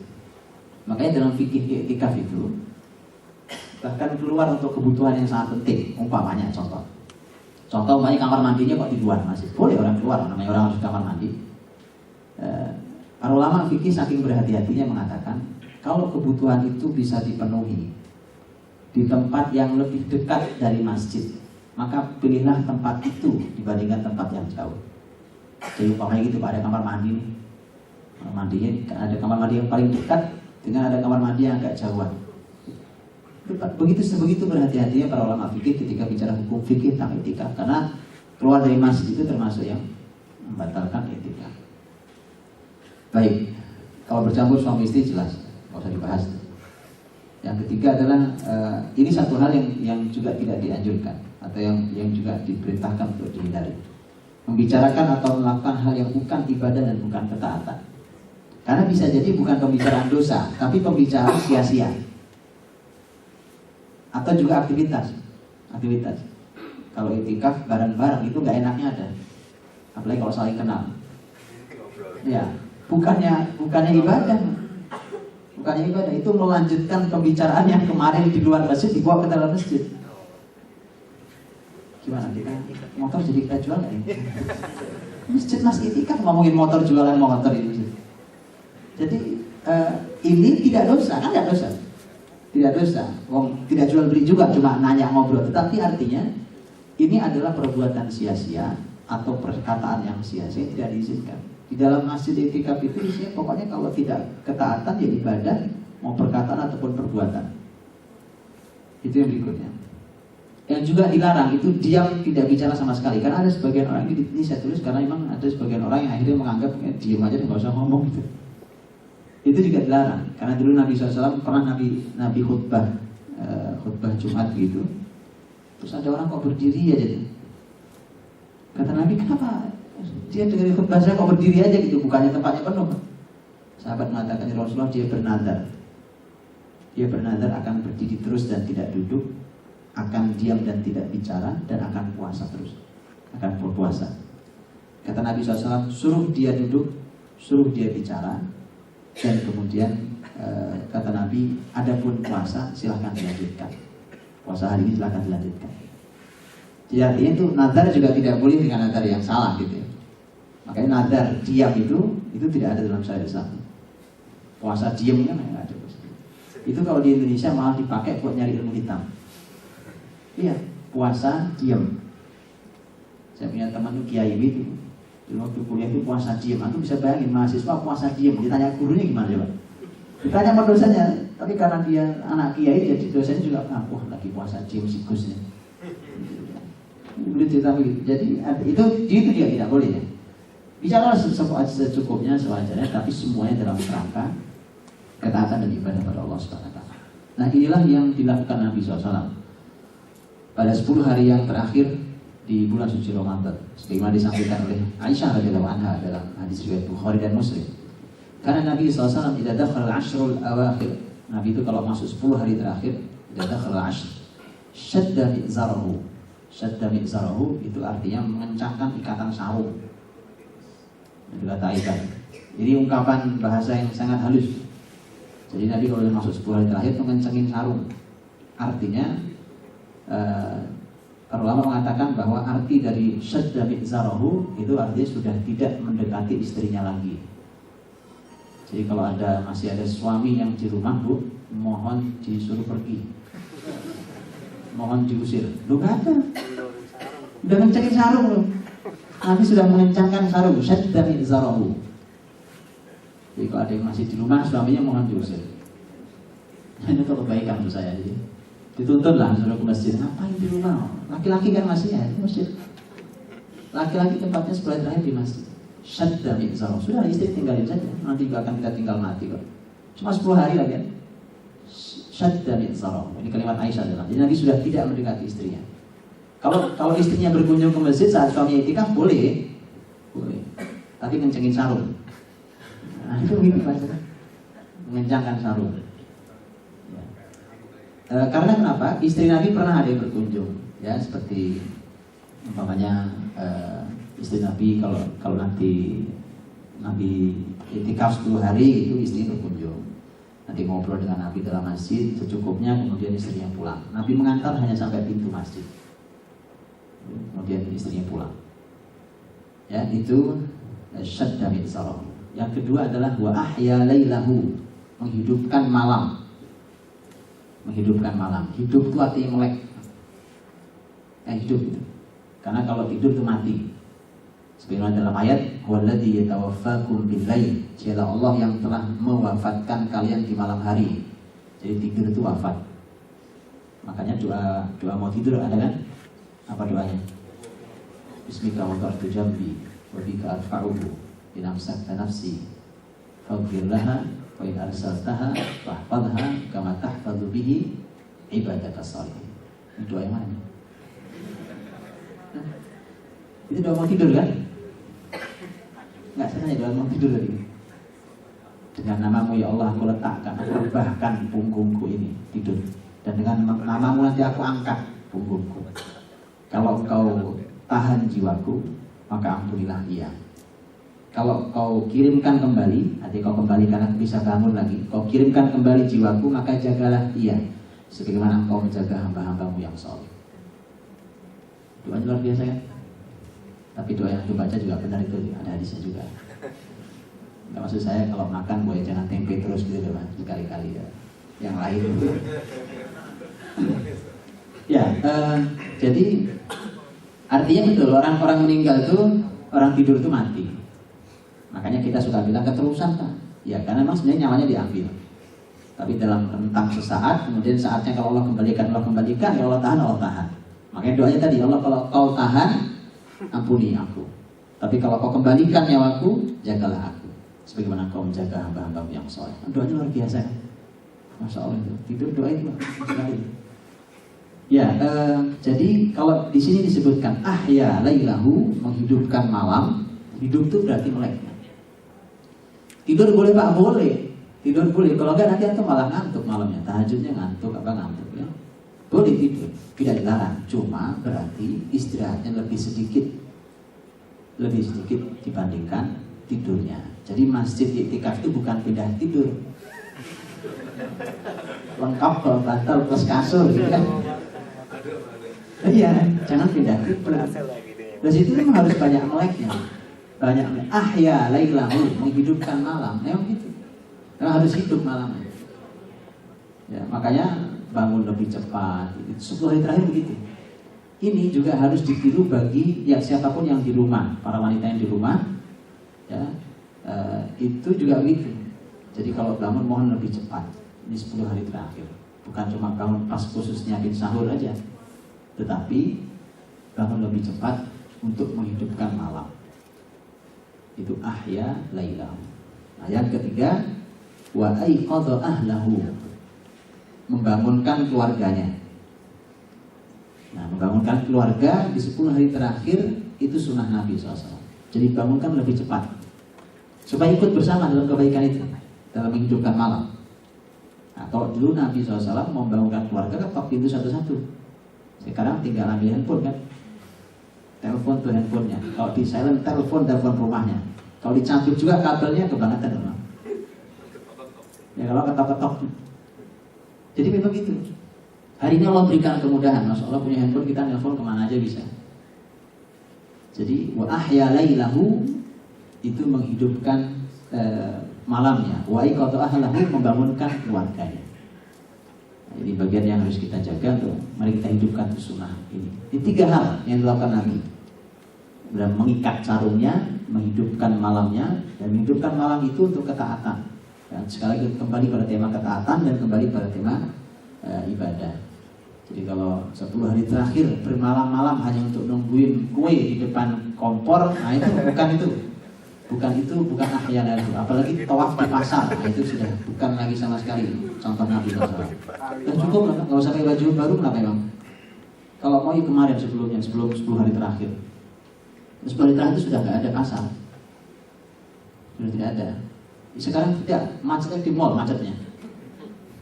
Makanya dalam fikih i'tikaf itu bahkan keluar untuk kebutuhan yang sangat penting. Umpamanya contoh umpamanya kamar mandinya kok di luar masjid. Boleh orang keluar, namanya orang harus kamar mandi. Para ulama fikih saking berhati-hatinya mengatakan kalau kebutuhan itu bisa dipenuhi di tempat yang lebih dekat dari masjid, maka pilihlah tempat itu dibandingkan tempat yang jauh. Jadi umpamanya gitu, Pak, ada kamar mandi nih. Kamar mandinya ada kamar mandi yang paling dekat dengan ada kamar mandi yang agak jauhan. Begitu berhati-hatinya para ulama fikih ketika bicara hukum fikih tentang i'tikaf, karena keluar dari masjid itu termasuk yang membatalkan i'tikaf. Baik, kalau bercampur suami istri jelas, nggak usah dibahas. Yang ketiga adalah ini satu hal yang juga tidak dianjurkan atau yang juga diperintahkan untuk dihindari. Membicarakan atau melakukan hal yang bukan ibadah dan bukan ketaatan. Karena bisa jadi bukan pembicaraan dosa, tapi pembicaraan sia-sia. Atau juga aktivitas. Kalau i'tikaf bareng-bareng itu nggak enaknya ada. Apalagi kalau saling kenal. Ya, bukannya ibadah. Bukannya ibadah, itu melanjutkan pembicaraan yang kemarin di luar masjid dibawa ke dalam masjid. Gimana kita motor jadi kita jual nggak ini? Masjid masih i'tikaf ngomongin motor, jualan motor ini. Jadi ini tidak dosa, kan tidak dosa. Tidak dosa. Tidak jual beli juga, cuma nanya ngobrol. Tetapi artinya ini adalah perbuatan sia-sia atau perkataan yang sia-sia, tidak diizinkan. Di dalam masjid i'tikaf itu isinya pokoknya kalau tidak ketaatan ya ibadah, mau perkataan ataupun perbuatan. Itu yang berikutnya. Yang juga dilarang itu diam, tidak bicara sama sekali. Karena ada sebagian orang ini saya tulis karena memang ada sebagian orang yang akhirnya menganggap diam aja nggak usah ngomong gitu. Itu juga dilarang. Karena dulu Nabi SAW pernah Nabi khutbah Jumat gitu. Terus ada orang kok berdiri aja tuh. Kata Nabi, kenapa dia dengan khutbah saya kok berdiri aja gitu, bukannya tempatnya penuh? Sahabat mengatakan, ya Rasulullah, dia bernadar. Dia bernadar akan berdiri terus dan tidak duduk, akan diam dan tidak bicara, dan akan puasa terus, akan berpuasa. Kata Nabi SAW, suruh dia duduk, suruh dia bicara, dan kemudian kata Nabi, adapun puasa silahkan dilanjutkan. Puasa hari ini silahkan dilanjutkan. Jadi artinya itu nadar juga tidak boleh dengan nadar yang salah gitu ya. Makanya nadar diam itu tidak ada dalam syariat Islam. Puasa diam kan nggak ada. Itu kalau di Indonesia malah dipakai buat nyari ilmu hitam. Iya, puasa diam. Saya punya teman tuh kiai itu, di waktu kuliah itu puasa diam. Antum bisa bayangin mahasiswa puasa diam, ditanya gurunya gimana coba? Ditanya sama dosennya, tapi karena dia anak kiai, jadi dosennya juga wah lagi puasa diam si Gus ini. Jadi itu juga tidak boleh ya. Bicara secukupnya, sewajarnya, tapi semuanya dalam kerangka ketaatan dan ibadah pada Allah Subhanahu wa taala. Nah, inilah yang dilakukan Nabi SAW pada 10 hari yang terakhir di bulan suci Ramadan. Sebagaimana disampaikan oleh Aisyah radhiyallahu anha dalam hadis riwayat Bukhari dan Muslim. Karena Nabi SAW idza dakhala al-ashrul awakhir, Nabi itu kalau masuk 10 hari terakhir, idza dakhala al-ashr, shadda mi'zarahu. Shadda mi'zarahu itu artinya mengencangkan ikatan sarung. Itu kata Aisyah. Jadi ungkapan bahasa yang sangat halus. Jadi Nabi kalau masuk 10 hari terakhir itu mengencangin sarung. Artinya para ulama mengatakan bahwa arti dari shadda mi'zarahu itu artinya sudah tidak mendekati istrinya lagi. Jadi kalau masih ada suami yang di rumah, Bu, mohon disuruh pergi, mohon diusir. Lu nggak ada, udah ngencangin sarung loh. Nabi sudah mengencangkan sarung, shadda mi'zarahu. Jadi kalau ada yang masih di rumah, suaminya mohon diusir. Ini tuh kebaikan untuk saya. Jadi dituntutlah suruh ke masjid. Ngapain di rumah? Laki-laki kan masih ya di masjid. Laki-laki tempatnya sebelah terakhir di masjid. Shadda mi'zarahu. Sudah istri tinggalin saja. Nanti juga akan kita tinggal mati kok. Cuma 10 hari lagi kan. Shadda mi'zarahu. Ini kalimat Aisyah dalam. Jadi Nabi sudah tidak mendekati istrinya. Kalau istrinya berkunjung ke masjid saat suami itikaf boleh, tapi kencengin sarung. Nah, itu gitu maksudnya, mengencangkan sarung. Ya. Karena kenapa? Istri Nabi pernah ada yang berkunjung, ya seperti umpamanya istri Nabi kalau nanti Nabi itikaf 10 hari itu istri berkunjung. Nanti ngobrol dengan Nabi dalam masjid secukupnya, kemudian istrinya pulang. Nabi mengantar hanya sampai pintu masjid. Kemudian istrinya pulang. Ya, itu syadda mi'zarahu. Yang kedua adalah wa ahya lailahu, menghidupkan malam. Menghidupkan malam. Hidup itu artinya melek. Hidup itu. Karena kalau tidur itu mati. Sebagaimana dalam ayat walladzi yatawaffakum bil-lail, dialah Allah yang telah mewafatkan kalian di malam hari. Jadi tidur itu wafat. Makanya doa mau tidur ada kan? Apa doanya? Bismika wada'tu jambi wa bika arfa'uhu in amsakta nafsi faghfir laha wa in arsaltaha fahfadha kama tahfadhu bihi ibadaka shalihin. Ini doa yang mana? Itu doa mau tidur kan? Enggak, saya nanya doa mau tidur lagi. Dengan namamu ya Allah aku letakkan, aku rebahkan punggungku ini tidur. Dan dengan namamu nanti aku angkat punggungku. Kalau kau tahan jiwaku, maka ampunilah ia. Kalau kau kirimkan kembali, nanti kau kembalikan aku bisa bangun lagi. Kau kirimkan kembali jiwaku, maka jagalah ia, sebagaimana engkau menjaga hamba-hambamu yang saleh. Doa luar biasa kan? Tapi doa yang dibaca juga benar, itu ada hadisnya juga. Nggak, maksud saya kalau makan boleh jangan tempe terus gitu deh, sekali-kali ya. Yang lain. Ya, jadi artinya betul orang meninggal itu, orang tidur itu mati. Makanya kita suka bilang keterusan kan? Ya karena memang sebenarnya nyawanya diambil. Tapi dalam rentang sesaat, kemudian saatnya kalau Allah kembalikan, ya Allah tahan. Makanya doanya tadi, Allah kalau kau tahan, ampuni aku. Tapi kalau kau kembalikan nyawaku, jagalah aku, sebagaimana kau menjaga hamba-hambamu yang saleh. Doanya luar biasa kan? Masya Allah itu, tidur doa itu sekali. Ya, jadi kalau di sini disebutkan ahya lailahu, menghidupkan malam, hidup itu berarti melek. Tidur boleh Pak? Boleh. Tidur boleh. Kalau enggak nanti antum malah ngantuk malamnya. Tahajudnya ngantuk, apa ngantuk ya? Boleh tidur, tidak dilarang. Cuma berarti istirahatnya lebih sedikit dibandingkan tidurnya. Jadi masjid iktikaf itu bukan pindah tidur. Lengkap kalau bantal plus kasur gitu kan. Iya, jangan pindah tidur. Terus itu memang harus banyak meleknya. Banyak melek. Ahya lailahu, menghidupkan malam. Memang gitu. Karena harus hidup malamnya. Ya, makanya bangun lebih cepat. 10 hari terakhir begitu. Ini juga harus ditiru bagi ya siapapun yang di rumah, para wanita yang di rumah, ya itu juga begitu. Jadi kalau bangun mohon lebih cepat. Ini 10 hari terakhir. Bukan cuma bangun pas khususnya nyiapin sahur aja, tetapi bangun lebih cepat untuk menghidupkan malam. Itu ahya lailahu. Nah, yang ketiga, wa aiqadha ahlahu, membangunkan keluarganya. Nah, membangunkan keluarga di 10 hari terakhir itu sunnah Nabi SAW. Jadi bangunkan lebih cepat supaya ikut bersama dalam kebaikan itu, dalam menghidupkan malam. Nah, kalau dulu Nabi SAW membangunkan keluarga ketok pintu satu-satu. Sekarang tinggal ambil handphone kan, telepon tuh handphonenya. Kalau di silent telepon rumahnya. Kalau dicabut juga kabelnya kebangetan memang. Ya kalau ketok-ketok. Jadi memang gitu. Hari ini Allah berikan kemudahan. Masya Allah punya handphone, kita nelfon kemana aja bisa. Jadi wa ahya lailahu, itu menghidupkan malamnya. Wa aiqadha ahlahu, membangunkan keluarganya. Nah, ini bagian yang harus kita jaga tuh. Mari kita hidupkan sunnah ini. Ini 3 hal yang dilakukan Nabi. Dan mengikat sarungnya, menghidupkan malamnya, dan menghidupkan malam itu untuk ketaatan. Dan sekali lagi kembali pada tema ketaatan dan kembali pada tema ibadah. Jadi kalau 10 hari terakhir bermalam-malam hanya untuk nungguin kue di depan kompor, nah itu bukan ahya lailahu. Apalagi tawaf di pasar, nah itu sudah bukan lagi sama sekali contoh Nabi SAW. Dan cukup lah, nggak usah pakai baju baru, kenapa emang? Kalau mau kemarin sebelum 10 hari terakhir. 10 hari terakhir itu sudah nggak ada pasar, sudah tidak ada. Sekarang tidak, macetnya di mall, macetnya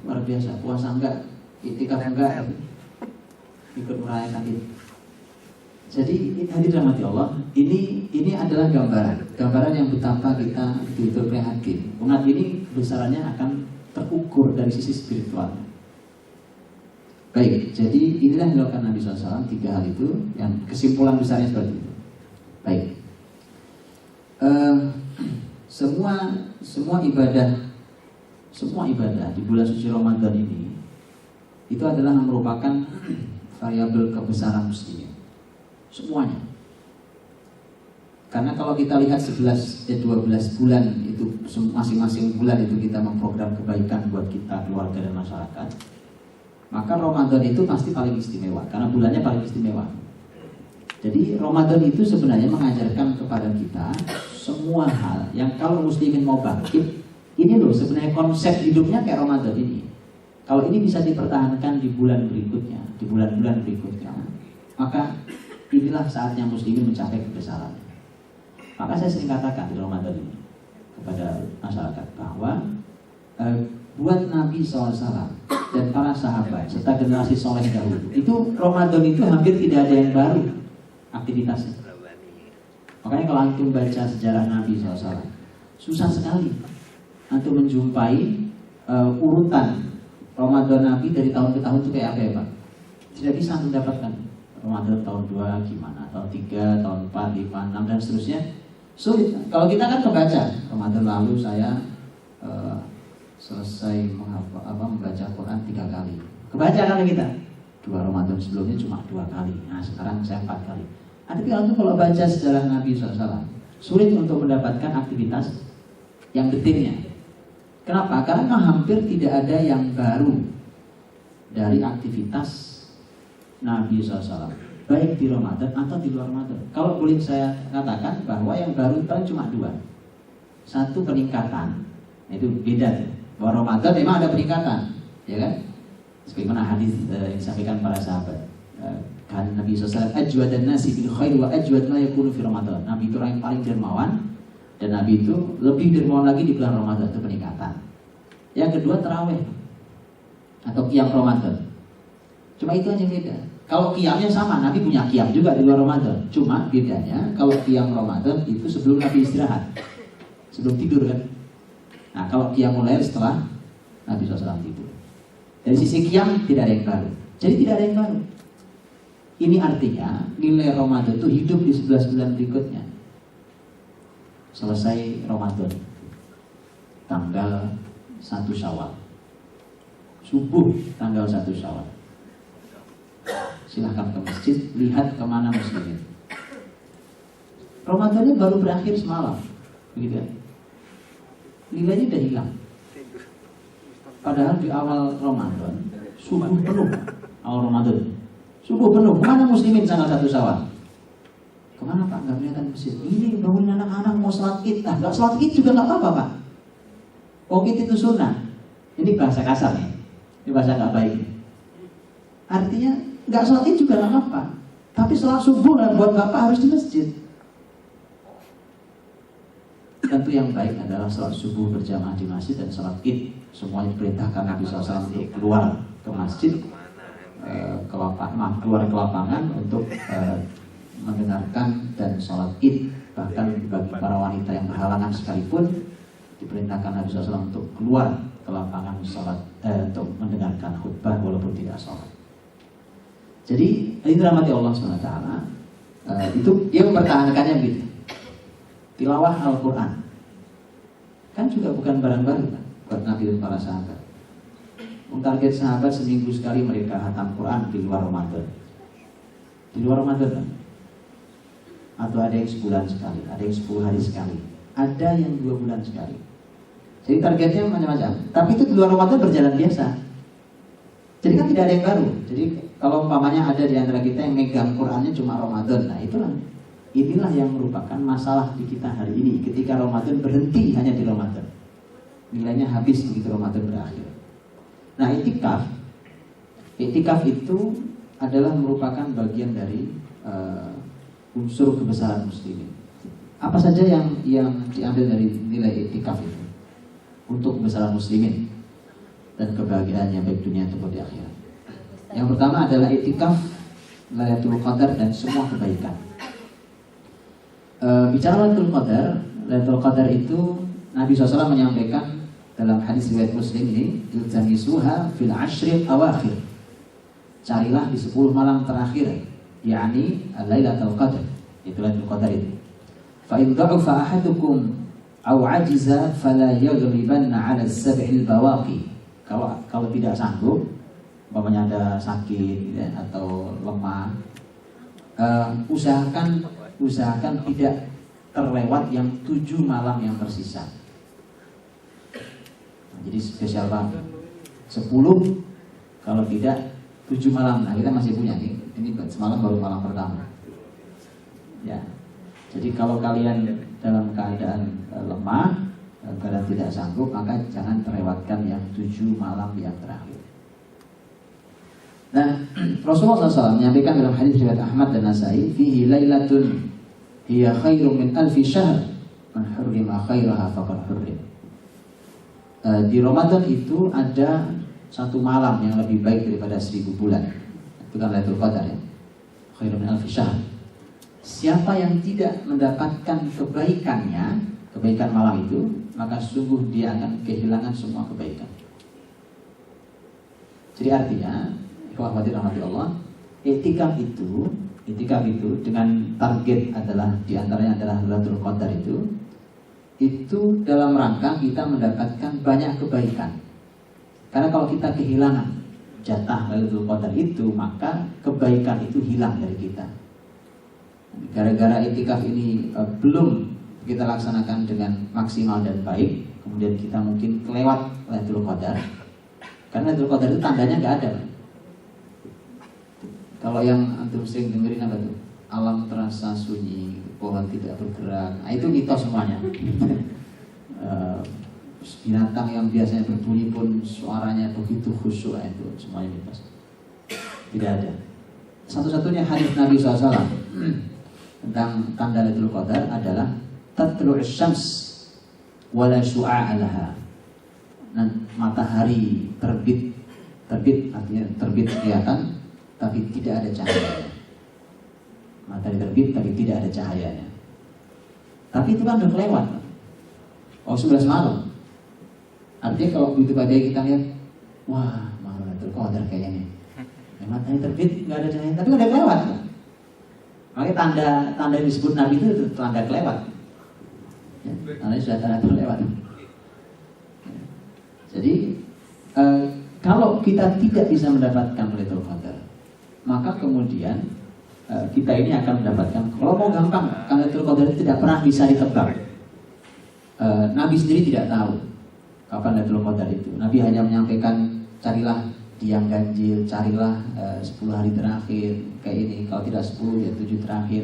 luar biasa. Puasa enggak, iktikaf enggak, ikut merayakan itu. Jadi hadirin rahmati Allah, ini adalah gambaran yang betapa kita betul-betul prihatin. Umat ini besarannya akan terukur dari sisi spiritual. Baik, jadi inilah yang dilakukan Nabi SAW, 3 hal itu, yang kesimpulan besarnya seperti itu. Baik, semua ibadah di bulan suci Ramadan ini itu adalah merupakan variabel kebesaran muslimin. Semuanya. Karena kalau kita lihat 12 bulan itu, masing-masing bulan itu kita memprogram kebaikan buat kita, keluarga dan masyarakat, maka Ramadan itu pasti paling istimewa karena bulannya paling istimewa. Jadi Ramadan itu sebenarnya mengajarkan kepada kita semua hal yang kalau muslimin mau bangkit, ini loh sebenarnya konsep hidupnya kayak Ramadan ini. Kalau ini bisa dipertahankan di bulan berikutnya, di bulan-bulan berikutnya, maka inilah saatnya muslimin mencapai kebesaran. Maka saya sering katakan di Ramadan ini kepada masyarakat bahwa buat Nabi SAW dan para sahabat serta generasi soleh dahulu, itu Ramadan itu hampir tidak ada yang baru aktivitasnya. Makanya kalau antum baca sejarah Nabi SAW, susah sekali antum menjumpai urutan Ramadan Nabi dari tahun ke tahun itu kayak apa ya Pak? Tidak bisa antum dapatkan. Ramadan tahun 2 gimana, tahun 3, tahun 4, 5, 6 dan seterusnya. Sulit. Kalau kita kan kebaca Ramadan lalu saya selesai membaca Quran 3 kali. Kebaca kan kita? 2 Ramadan sebelumnya cuma 2 kali. Nah sekarang saya 4 kali. Tapi kalau baca sejarah Nabi SAW, sulit untuk mendapatkan aktivitas yang detailnya. Kenapa? Karena hampir tidak ada yang baru dari aktivitas Nabi SAW, baik di Ramadan atau di luar Ramadan. Kalau boleh saya katakan bahwa yang baru paling cuma 2. Satu peningkatan, itu beda. Bahwa Ramadan memang ada peningkatan, ya kan? Sebagaimana hadis yang disampaikan para sahabat. Kan Nabi SAW ajwadan nasi bil khair wa ajwad ma yakunu fi Ramadan. Nabi itu orang yang paling dermawan, dan Nabi itu lebih dermawan lagi di bulan Ramadan, itu peningkatan. Yang kedua tarawih atau qiyam Ramadan. Cuma itu aja beda. Kalau qiyamnya sama, Nabi punya qiyam juga di luar Ramadan. Cuma bedanya kalau qiyam Ramadan itu sebelum Nabi istirahat, sebelum tidur kan. Nah kalau qiyamul lail setelah Nabi SAW tidur. Dari sisi qiyam tidak ada yang baru. Jadi tidak ada yang baru. Ini artinya nilai Ramadan itu hidup di 11 bulan berikutnya. Selesai Ramadan tanggal 1 Syawal, subuh tanggal 1 Syawal, silahkan ke masjid, lihat kemana muslimin. Ramadannya baru berakhir semalam, begitu ya. Nilainya udah hilang. Padahal di awal Ramadan subuh penuh, awal Ramadan subuh penuh. Kemana muslimin tanggal 1 Syawal? Kemana Pak? Gak kelihatan masjid. Ini bangunin anak-anak mau sholat id. Gak sholat id juga gak apa-apa Pak. Oh id itu sunnah. Ini bahasa kasar ya. Ini bahasa gak baik. Artinya gak sholat id juga gak apa-apa. Tapi sholat subuh buat bapak harus di masjid. Tentu yang baik adalah sholat subuh berjamaah di masjid dan sholat id. Semuanya diperintahkan Nabi SAW untuk keluar ke masjid, keluar ke lapangan untuk mendengarkan dan sholat id. Bahkan bagi para wanita yang berhalangan sekalipun diperintahkan Nabi SAW untuk keluar ke lapangan sholat, untuk mendengarkan khutbah walaupun tidak sholat. Jadi ini dirahmati Allah SWT. Itu dia mempertahankannya begitu. Tilawah Al-Quran kan juga bukan barang baru kan buat Nabi dan para sahabat. Target sahabat seminggu sekali mereka hatam Quran di luar Ramadan. Di luar Ramadan kan? Atau ada yang sebulan sekali, ada yang 10 hari sekali, ada yang 2 bulan sekali. Jadi targetnya macam-macam. Tapi itu di luar Ramadan berjalan biasa. Jadi kan tidak ada yang baru. Jadi kalau umpamanya ada di antara kita yang megang Qurannya cuma Ramadan, nah inilah yang merupakan masalah di kita hari ini. Ketika Ramadan berhenti hanya di Ramadan, nilainya habis begitu Ramadan berakhir. Nah iktikaf itu adalah merupakan bagian dari unsur kebesaran muslimin. Apa saja yang diambil dari nilai iktikaf itu untuk kebesaran muslimin dan kebahagiaannya baik dunia ataupun di akhirat? Yang pertama adalah iktikaf Lailatul Qadar dan semua kebaikan. Bicara Lailatul Qadar itu Nabi SAW menyampaikan dalam hadis riwayat Muslim ini, iltamisuha fil ashril awakhir. Carilah di 10 malam terakhir, yakni Lailatul Qadar. Itu Lailatul Qadar itu. Fa in dha'afa ahadukum aw ajiza fala yaghlibanna 'ala as-sab'il bawaqi. Kalau tidak sanggup, umpamanya ada sakit ya, atau lemah, usahakan tidak terlewat yang 7 malam yang tersisa. Jadi spesial banget 10, kalau tidak 7 malam. Nah kita masih punya nih. Ini semalam baru malam pertama ya. Jadi kalau kalian dalam keadaan lemah, keadaan tidak sanggup, maka jangan terlewatkan yang 7 malam yang terakhir. Nah Rasulullah SAW menyampaikan dalam hadis riwayat Ahmad dan Nasai, fihi lailatun hiya khairum min alfi syahr man hurrima khairaha faqad hurrim. Di Ramadan itu ada 1 malam yang lebih baik daripada 1000 bulan. Itu kan Lailatul Qadar ya. Khairum min alfi syahr. Siapa yang tidak mendapatkan kebaikan malam itu, maka sungguh dia akan kehilangan semua kebaikan. Jadi artinya, rahmati Allah, iktikaf itu dengan target adalah diantaranya adalah Lailatul Qadar itu dalam rangka kita mendapatkan banyak kebaikan. Karena kalau kita kehilangan jatah Lailatul Qadar itu, maka kebaikan itu hilang dari kita. Gara-gara iktikaf ini belum kita laksanakan dengan maksimal dan baik, kemudian kita mungkin kelewat Lailatul Qadar. Karena Lailatul Qadar itu tandanya nggak ada. Kalau yang antum sering dengerin apa tuh? Alam terasa sunyi, pohon tidak bergerak. Nah, itu mitos semuanya. binatang yang biasanya berbunyi pun suaranya begitu khusyuk, itu semuanya bebas. Tidak ada. Satu-satunya hadis Nabi SAW tentang tanda Lailatul Qadar adalah tatlu'us syams wala syu'a laha. Matahari terbit artinya terbit kelihatan tapi tidak ada cahayanya. Matahari terbit tapi tidak ada cahayanya. Tapi itu kan udah kelewat. 11 malam. Artinya kalau begitu pagi kita lihat, wah malam Lailatul Qadar kayaknya nih. Matahari terbit nggak ada cahaya, tapi udah kelewat. Makanya tanda yang disebut Nabi itu tanda kelewat. Ya, tandanya sudah tanda kelewat. Jadi kalau kita tidak bisa mendapatkan Lailatul Qadar, maka kemudian kita ini akan mendapatkan. Kalau mau gampang, Lailatul Qadar itu tidak pernah bisa ditebak. Nabi sendiri tidak tahu kapan Lailatul Qadar itu. Nabi hanya menyampaikan, carilah tiang ganjil, carilah 10 hari terakhir kayak ini. Kalau tidak 10 ya 7 terakhir.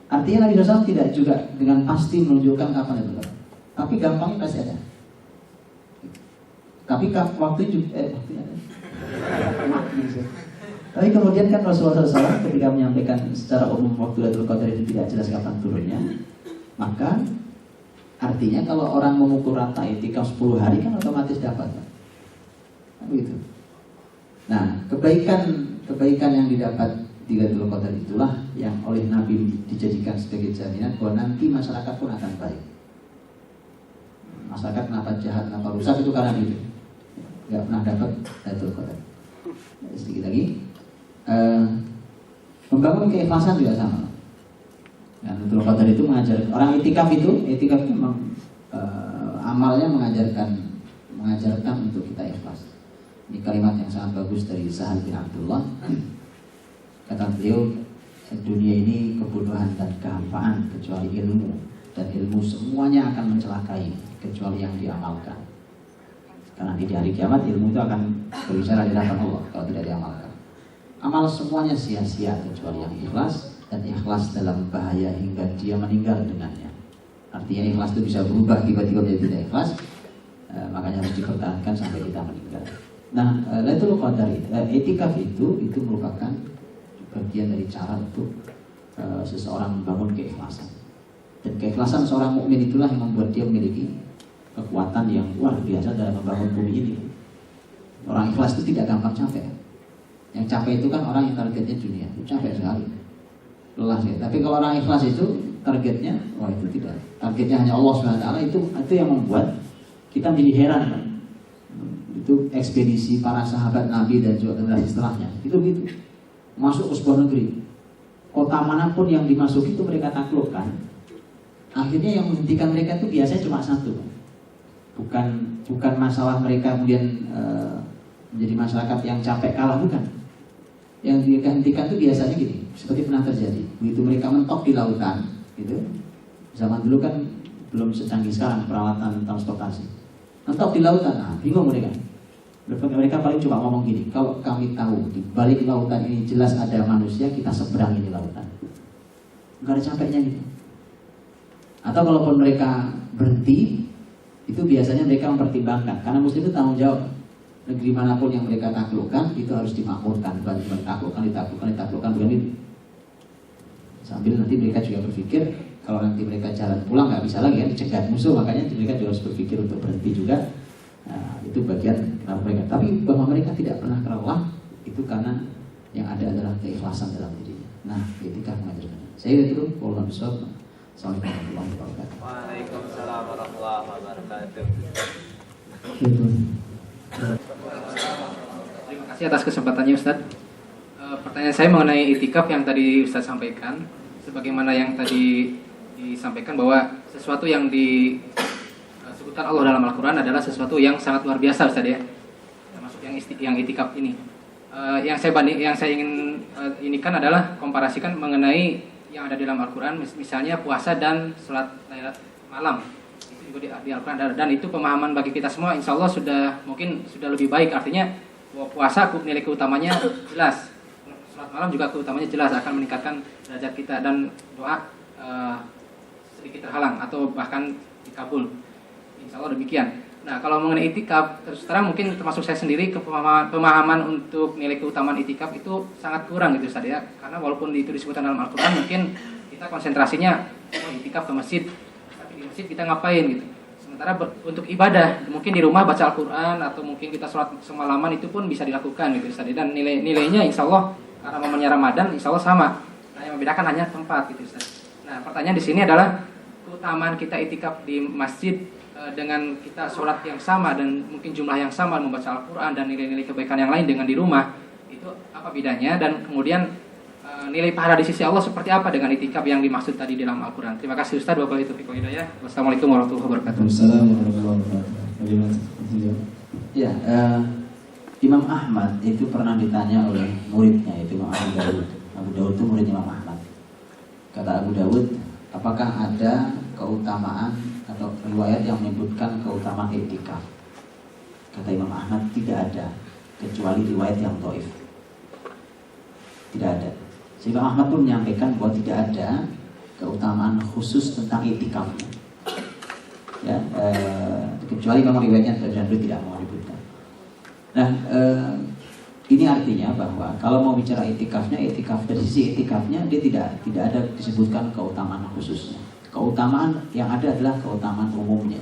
Artinya Nabi SAW tidak juga dengan pasti menunjukkan kapan itu. Tapi gampangnya pasti ada. Tapi waktu juga tapi kemudian kan Rasulullah SAW ketika menyampaikan secara umum waktu Lailatul Qadar itu tidak jelas kapan turunnya, maka artinya kalau orang memukul rata itikaf 10 hari kan otomatis dapat. Begitu. Nah, kebaikan yang didapat di Lailatul Qadar itulah yang oleh Nabi dijadikan sebagai jaminan bahwa nanti masyarakat pun akan baik. Masyarakat kenapa jahat, kenapa rusak itu karena itu nggak pernah dapat Lailatul Qadar. Sedikit lagi, membangun keikhlasan juga sama. Lailatul Qadar itu mengajar orang itikaf itu memang amalnya mengajarkan untuk kita ikhlas. Ini kalimat yang sangat bagus dari Sahal bin Abdullah. Kata beliau, dunia ini kebodohan dan kehampaan kecuali ilmu, dan ilmu semuanya akan mencelakai kecuali yang diamalkan. Karena di hari kiamat ilmu itu akan berbicara di hadapan Allah kalau tidak diamalkan. Amal semuanya sia-sia kecuali yang ikhlas, dan ikhlas dalam bahaya hingga dia meninggal dengannya. Artinya ikhlas itu bisa berubah tiba-tiba menjadi tidak ikhlas, makanya harus dipertahankan sampai kita meninggal. Nah, Lailatul Qadar etikaf itu merupakan bagian dari cara untuk seseorang membangun keikhlasan. Dan keikhlasan seorang mukmin itulah yang membuat dia memiliki kekuatan yang luar biasa dalam membangun bumi ini. Orang ikhlas itu tidak gampang capek. Yang capek itu kan orang yang targetnya dunia, itu capek sekali, lelah sekali. Tapi kalau orang ikhlas itu targetnya, wah itu tidak. Targetnya hanya Allah SWT. Itu yang membuat kita menjadi heran. Itu ekspedisi para sahabat Nabi dan juga generasi setelahnya. Itu gitu. Masuk ke sebuah negeri, kota manapun yang dimasuki itu mereka taklukkan. Akhirnya yang menghentikan mereka itu biasanya cuma satu. Bukan masalah mereka kemudian menjadi masyarakat yang capek kalah, bukan. Yang dihentikan itu biasanya gini, seperti pernah terjadi. Begitu mereka mentok di lautan, gitu. Zaman dulu kan belum secanggih sekarang peralatan transportasi. Mentok di lautan, bingung mereka. Mereka paling cuma ngomong gini, kalau kami tahu di balik lautan ini jelas ada manusia, kita seberang ini lautan. Enggak ada capeknya gitu. Atau kalaupun mereka berhenti, itu biasanya mereka mempertimbangkan, karena muslim itu tanggung jawab. Negeri manapun yang mereka taklukkan itu harus dimakmurkan, bukan cuma ditaklukkan, bukan itu. Sambil nanti mereka juga berpikir, kalau nanti mereka jalan pulang nggak bisa lagi kan dicegat musuh, makanya mereka juga harus berpikir untuk berhenti juga. Nah, itu bagian kenapa mereka. Tapi bahwa mereka tidak pernah lelah itu karena yang ada adalah keikhlasan dalam dirinya. Nah, etika mengajarkan. Saya itu Paul Nabiswab. Assalamualaikum warahmatullahi wabarakatuh. Waalaikumsalam warahmatullahi wabarakatuh. Terima kasih atas kesempatannya Ustadz. Pertanyaan saya mengenai itikaf yang tadi Ustadz sampaikan, sebagaimana yang tadi disampaikan bahwa sesuatu yang disebutkan Allah dalam Al-Quran adalah sesuatu yang sangat luar biasa Ustadz ya, termasuk yang itikaf ini. Yang saya ingin inikan adalah komparasikan mengenai yang ada di dalam Al-Quran, misalnya puasa dan sholat malam. Itu di Al-Quran ada, dan itu pemahaman bagi kita semua insya Allah sudah lebih baik. Artinya bahwa puasa nilai keutamanya jelas, sholat malam juga keutamanya jelas, akan meningkatkan derajat kita, dan doa sedikit terhalang atau bahkan dikabul, insya Allah demikian. Nah, kalau mengenai itikaf, terus terang mungkin termasuk saya sendiri pemahaman untuk nilai keutamaan itikaf itu sangat kurang gitu Ustaz ya. Karena walaupun itu disebutkan dalam Al-Qur'an, mungkin kita konsentrasinya itikaf ke masjid. Tapi di masjid kita ngapain gitu. Sementara untuk ibadah, mungkin di rumah baca Al-Qur'an atau mungkin kita sholat semalaman itu pun bisa dilakukan gitu Ustaz. Dan nilainya insya Allah karena momennya Ramadan insya Allah sama. Nah, yang membedakan hanya tempat gitu Ustaz. Nah, pertanyaan di sini adalah keutamaan kita itikaf di masjid dengan kita sholat yang sama dan mungkin jumlah yang sama membaca Al-Quran dan nilai-nilai kebaikan yang lain dengan di rumah, itu apa bedanya, dan kemudian nilai pahala di sisi Allah seperti apa dengan itikaf yang dimaksud tadi dalam Al-Quran. Terima kasih Ustaz. Wabillahi taufiq wal hidayah. Wassalamualaikum warahmatullahi wabarakatuh. Assalamualaikum warahmatullahi wabarakatuh. Ya, Imam Ahmad itu pernah ditanya oleh muridnya, itu Imam Abu Dawud. Abu Dawud itu murid Imam Ahmad. Kata Abu Dawud, apakah ada keutamaan atau riwayat yang menyebutkan keutamaan iktikaf? Kata Imam Ahmad, tidak ada, kecuali riwayat yang dhaif. Tidak ada. Imam Ahmad pun menyampaikan bahwa tidak ada keutamaan khusus tentang iktikafnya. Ya, kecuali memang riwayatnya dan tidak mau disebutkan. Nah, ini artinya bahwa kalau mau bicara itikaf dari sisi itikafnya dia tidak ada disebutkan keutamaan khususnya. Keutamaan yang ada adalah keutamaan umumnya.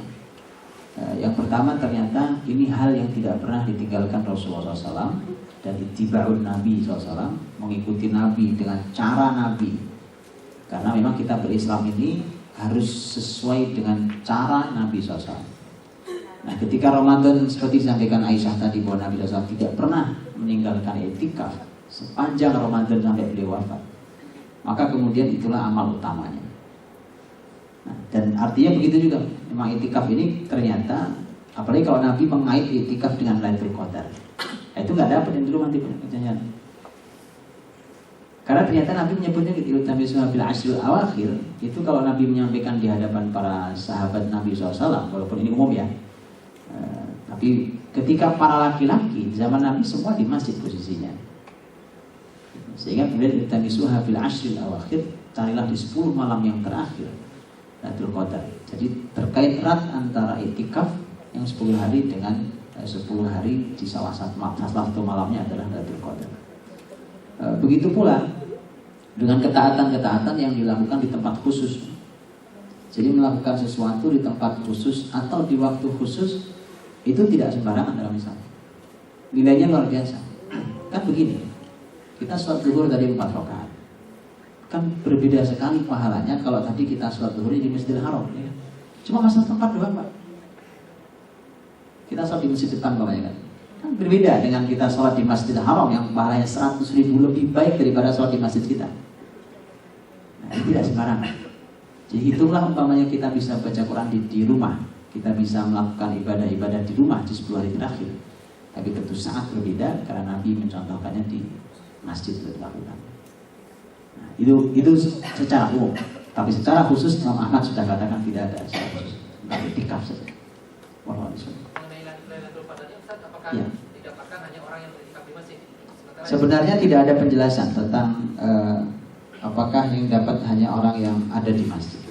Yang pertama, ternyata ini hal yang tidak pernah ditinggalkan Rasulullah SAW, dan ittiba'un Nabi SAW, mengikuti Nabi dengan cara Nabi. Karena memang kita berislam ini harus sesuai dengan cara Nabi SAW. Nah, ketika Ramadan seperti disampaikan Aisyah tadi bahwa Nabi SAW tidak pernah meninggalkan iktikaf sepanjang Ramadan sampai beliau wafat, maka kemudian itulah amal utamanya. Nah, dan artinya begitu juga, memang iktikaf ini ternyata, apalagi kalau Nabi mengait iktikaf dengan Lailatul Qadar, itu nggak dapat yang dulu nanti pertanyaan. Karena ternyata Nabi menyebutnya gitu, Nabi Bil Ashril Awakhir, itu kalau Nabi menyampaikan di hadapan para sahabat Nabi SAW, walaupun ini umum ya. Tapi ketika para laki-laki di zaman Nabi semua di masjid posisinya, sehingga kemudian Tamisuha Bil Ashril Awakhir, carilah di 10 malam yang terakhir Lailatul Qadar. Jadi terkait erat antara iktikaf yang 10 hari dengan 10 hari di salah satu malamnya adalah Lailatul Qadar. Begitu pula dengan ketaatan-ketaatan yang dilakukan di tempat khusus. Jadi melakukan sesuatu di tempat khusus atau di waktu khusus itu tidak sembarangan dalam Islam. Nilainya luar biasa. Kan begini, kita sholat zuhur tadi 4 rakaat. Kan berbeda sekali pahalanya kalau tadi kita sholat zuhur di Masjidil Haram, ya. Cuma masalah tempat doang, Pak. Kita sholat di masjid depan namanya kan berbeda dengan kita sholat di Masjidil Haram yang pahalanya 100.000 lebih baik daripada sholat di masjid kita. Nah, ini tidak sembarangan. Jadi hitunglah umpamanya kita bisa baca Quran di rumah, kita bisa melakukan ibadah-ibadah di rumah di 10 hari terakhir. Tapi tentu sangat berbeda karena Nabi mencontohkannya di masjid itu dilakukan. Nah, itu secara umum. Tapi secara khusus Imam Ahmad sudah katakan tidak ada secara khusus. Tentang iktikaf saja. Mengenai Lailatul Qadarnya Ustaz, apakah Ya. didapatkan hanya orang yang beritikaf di masjid? Sebenarnya tidak ada penjelasan tentang apakah yang dapat hanya orang yang ada di masjid.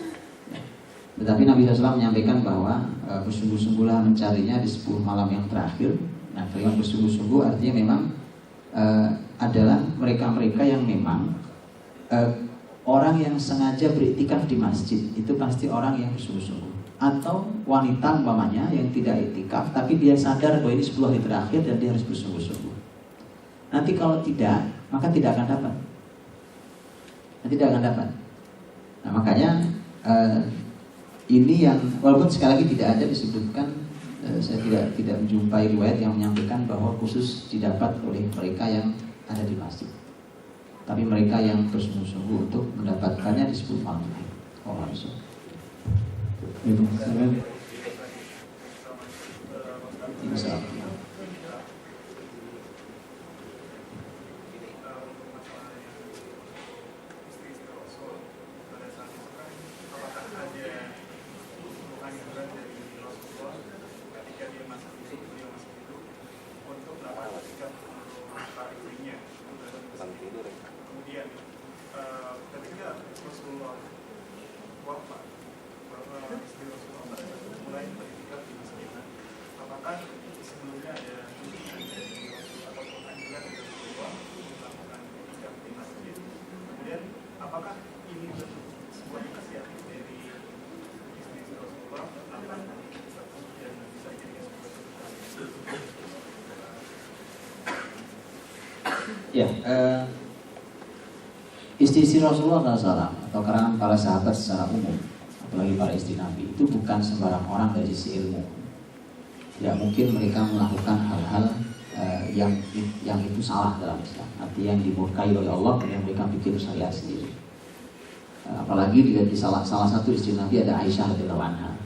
Tetapi Nabi SAW menyampaikan bahwa bersungguh-sungguhlah mencarinya di 10 malam yang terakhir. Nah, kalimat bersungguh-sungguh artinya memang adalah mereka-mereka yang memang orang yang sengaja beriktikaf di masjid. Itu pasti orang yang bersungguh-sungguh. Atau wanita umpamanya yang tidak iktikaf tapi dia sadar bahwa ini 10 hari terakhir dan dia harus bersungguh-sungguh. Nanti kalau tidak, maka tidak akan dapat. Tidak akan dapat. Nah, makanya ini yang walaupun sekali lagi tidak ada disebutkan, saya tidak menjumpai riwayat yang menyampaikan bahwa khusus didapat oleh mereka yang ada di masjid. Tapi mereka yang bersungguh-sungguh untuk mendapatkannya di 10 malam. Oh, harus. Kemudian ketika Rasulullah wafat, istri Rasulullah apakah ini bentuk sebuah inisiatif dari istri Rasulullah atau kemudian bisa dijadikan sebuah Ya, istri-istri Rasulullah SAW atau karangan para sahabat secara umum, apalagi para istri Nabi, itu bukan sembarang orang dari sisi ilmu. Tidak mungkin mereka melakukan hal-hal yang itu salah dalam Islam, artinya yang dimurkai oleh Allah dan mereka bikin syariat sendiri. Apalagi di salah satu istri Nabi ada Aisyah radhiyallahu anha.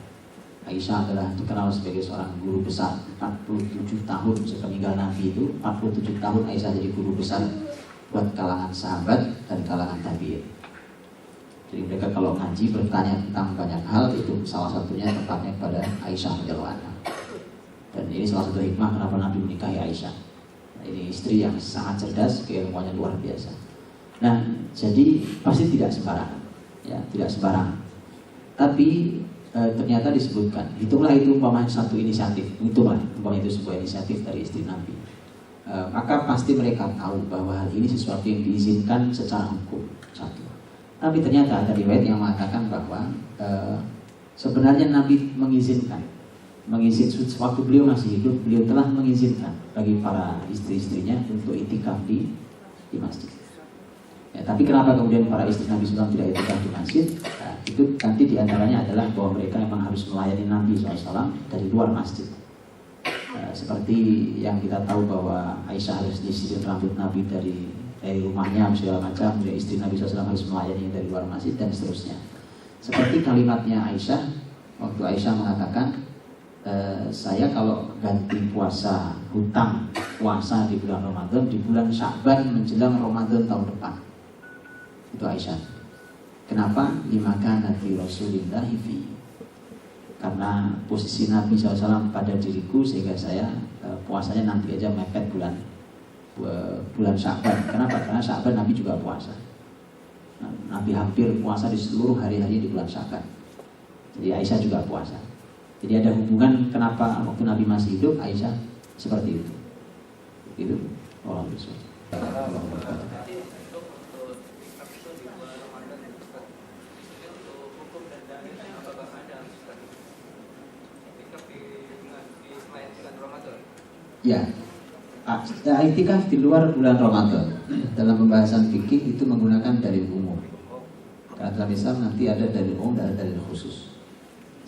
Aisyah adalah dikenal sebagai seorang guru besar. 47 tahun sepeninggal Nabi itu, 47 tahun Aisyah jadi guru besar buat kalangan sahabat dan kalangan tabi'in. Jadi mereka kalau ngaji bertanya tentang banyak hal, itu salah satunya tempatnya pada Aisyah radhiyallahu anha. Dan ini salah satu hikmah kenapa Nabi menikahi Aisyah. Nah, ini istri yang sangat cerdas, keilmuannya luar biasa. Nah, jadi pasti tidak sembarangan, ya, tidak sembarangan. Tapi ternyata disebutkan, hitunglah itu umpamanya satu inisiatif, hitunglah umpamanya itu sebuah inisiatif dari istri Nabi. Maka pasti mereka tahu bahwa hal ini sesuatu yang diizinkan secara hukum, satu. Tapi ternyata ada riwayat yang mengatakan bahwa sebenarnya Nabi mengizinkan sewaktu beliau masih hidup, beliau telah mengizinkan bagi para istri-istrinya untuk itikaf di masjid. Ya, tapi kenapa kemudian para istri Nabi SAW tidak itikaf di masjid? Nah, itu nanti diantaranya adalah bahwa mereka memang harus melayani Nabi SAW dari luar masjid. Seperti yang kita tahu bahwa Aisyah harus disisir rambut Nabi dari rumahnya segala macam, kemudian istri Nabi SAW harus melayani dari luar masjid dan seterusnya. Seperti kalimatnya Aisyah waktu Aisyah mengatakan, saya kalau ganti puasa hutang puasa di bulan Ramadan, di bulan Sya'ban menjelang Ramadan tahun depan. Itu Aisyah. Kenapa? Limakan Nabi Rasulullah fi. Karena posisi Nabi SAW pada diriku sehingga saya puasanya nanti aja mepet bulan Sya'ban. Kenapa? Karena Sya'ban Nabi juga puasa. Nabi hampir puasa di seluruh hari-hari di bulan Sya'ban. Jadi Aisyah juga puasa. Jadi ada hubungan kenapa waktu Nabi masih hidup Aisyah seperti itu. Itu orang Rasul. Ya, iktikaf di luar bulan Ramadan dalam pembahasan fikih itu menggunakan dalil umum. Karena dalam Islam nanti ada dalil umum dan ada dalil khusus.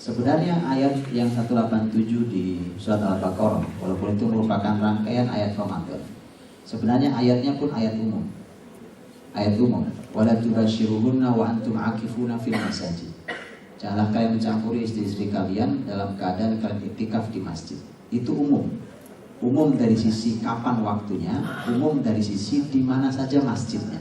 Sebenarnya ayat yang 187 di surat Al-Baqarah, walaupun itu merupakan rangkaian ayat Ramadan, sebenarnya ayatnya pun ayat umum. Ayat umum. Wala tubashiruhunna wa antum akifuna fil masajid. Janganlah kalian mencampuri istri-istri kalian dalam keadaan kalian iktikaf di masjid. Itu umum. Umum dari sisi kapan waktunya, umum dari sisi di mana saja masjidnya.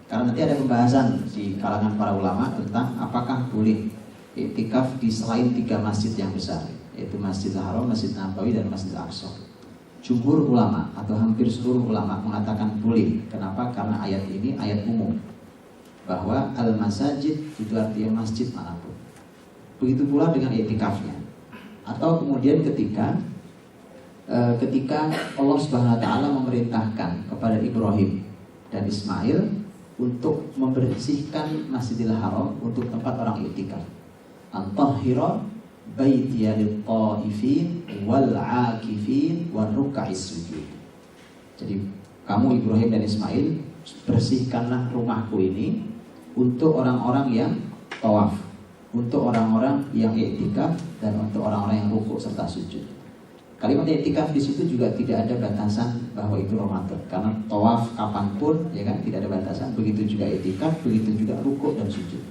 Karena nanti ada pembahasan di kalangan para ulama tentang apakah boleh iktikaf di selain 3 masjid yang besar, yaitu Masjidil Haram, Masjid Nabawi, dan Masjid Al-Aqsa. Jumhur ulama atau hampir seluruh ulama mengatakan boleh. Kenapa? Karena ayat ini ayat umum, bahwa al-masajid itu artinya masjid manapun. Begitu pula dengan iktikafnya. Atau kemudian ketika Allah Subhanahu wa taala memerintahkan kepada Ibrahim dan Ismail untuk membersihkan Masjidil Haram untuk tempat orang iktikaf. Antahhira baitiya lit-taifin wal-'akifin war-ruk'is sujud. Jadi kamu Ibrahim dan Ismail, bersihkanlah rumahku ini untuk orang-orang yang tawaf, untuk orang-orang yang i'tikaf, dan untuk orang-orang yang rukuk serta sujud. Kalimat i'tikaf di situ juga tidak ada batasan bahwa itu Ramadan, karena tawaf kapanpun, ya kan, tidak ada batasan. Begitu juga i'tikaf, begitu juga rukuk dan sujud.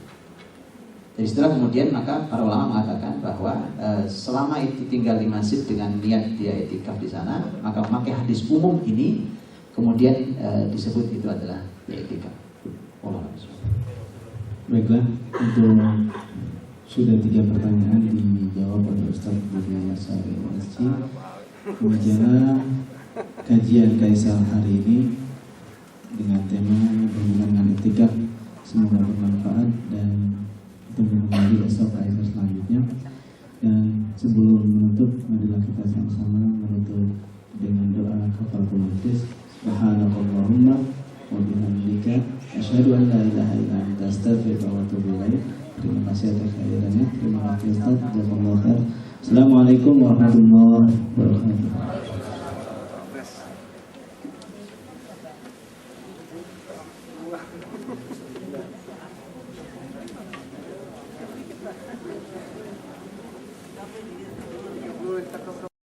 Jadi setelah kemudian maka para ulama mengatakan bahwa selama itu tinggal di masjid dengan niat dia i'tikaf di sana, maka memakai hadis umum ini kemudian disebut itu adalah i'tikaf. Baiklah, untuk sudah 3 pertanyaan dijawab oleh Ustaz Budi Masari Masjid. Bicara kajian Kaisar hari ini dengan tema berhubungan dengan i'tikaf, semoga bermanfaat dan bertemu kembali esok Kaisar selanjutnya. Dan sebelum menutup, marilah kita sama-sama menutup dengan doa kafaratul majlis. Subhanakallahumma wa bihamdika Asyhadu an la ilaha illa anta astaghfiruka wa atubu ilaik. Terima kasih atas kehadirannya. Terima kasih Ustaz. Jazakallahu khair. Assalamualaikum warahmatullahi wabarakatuh.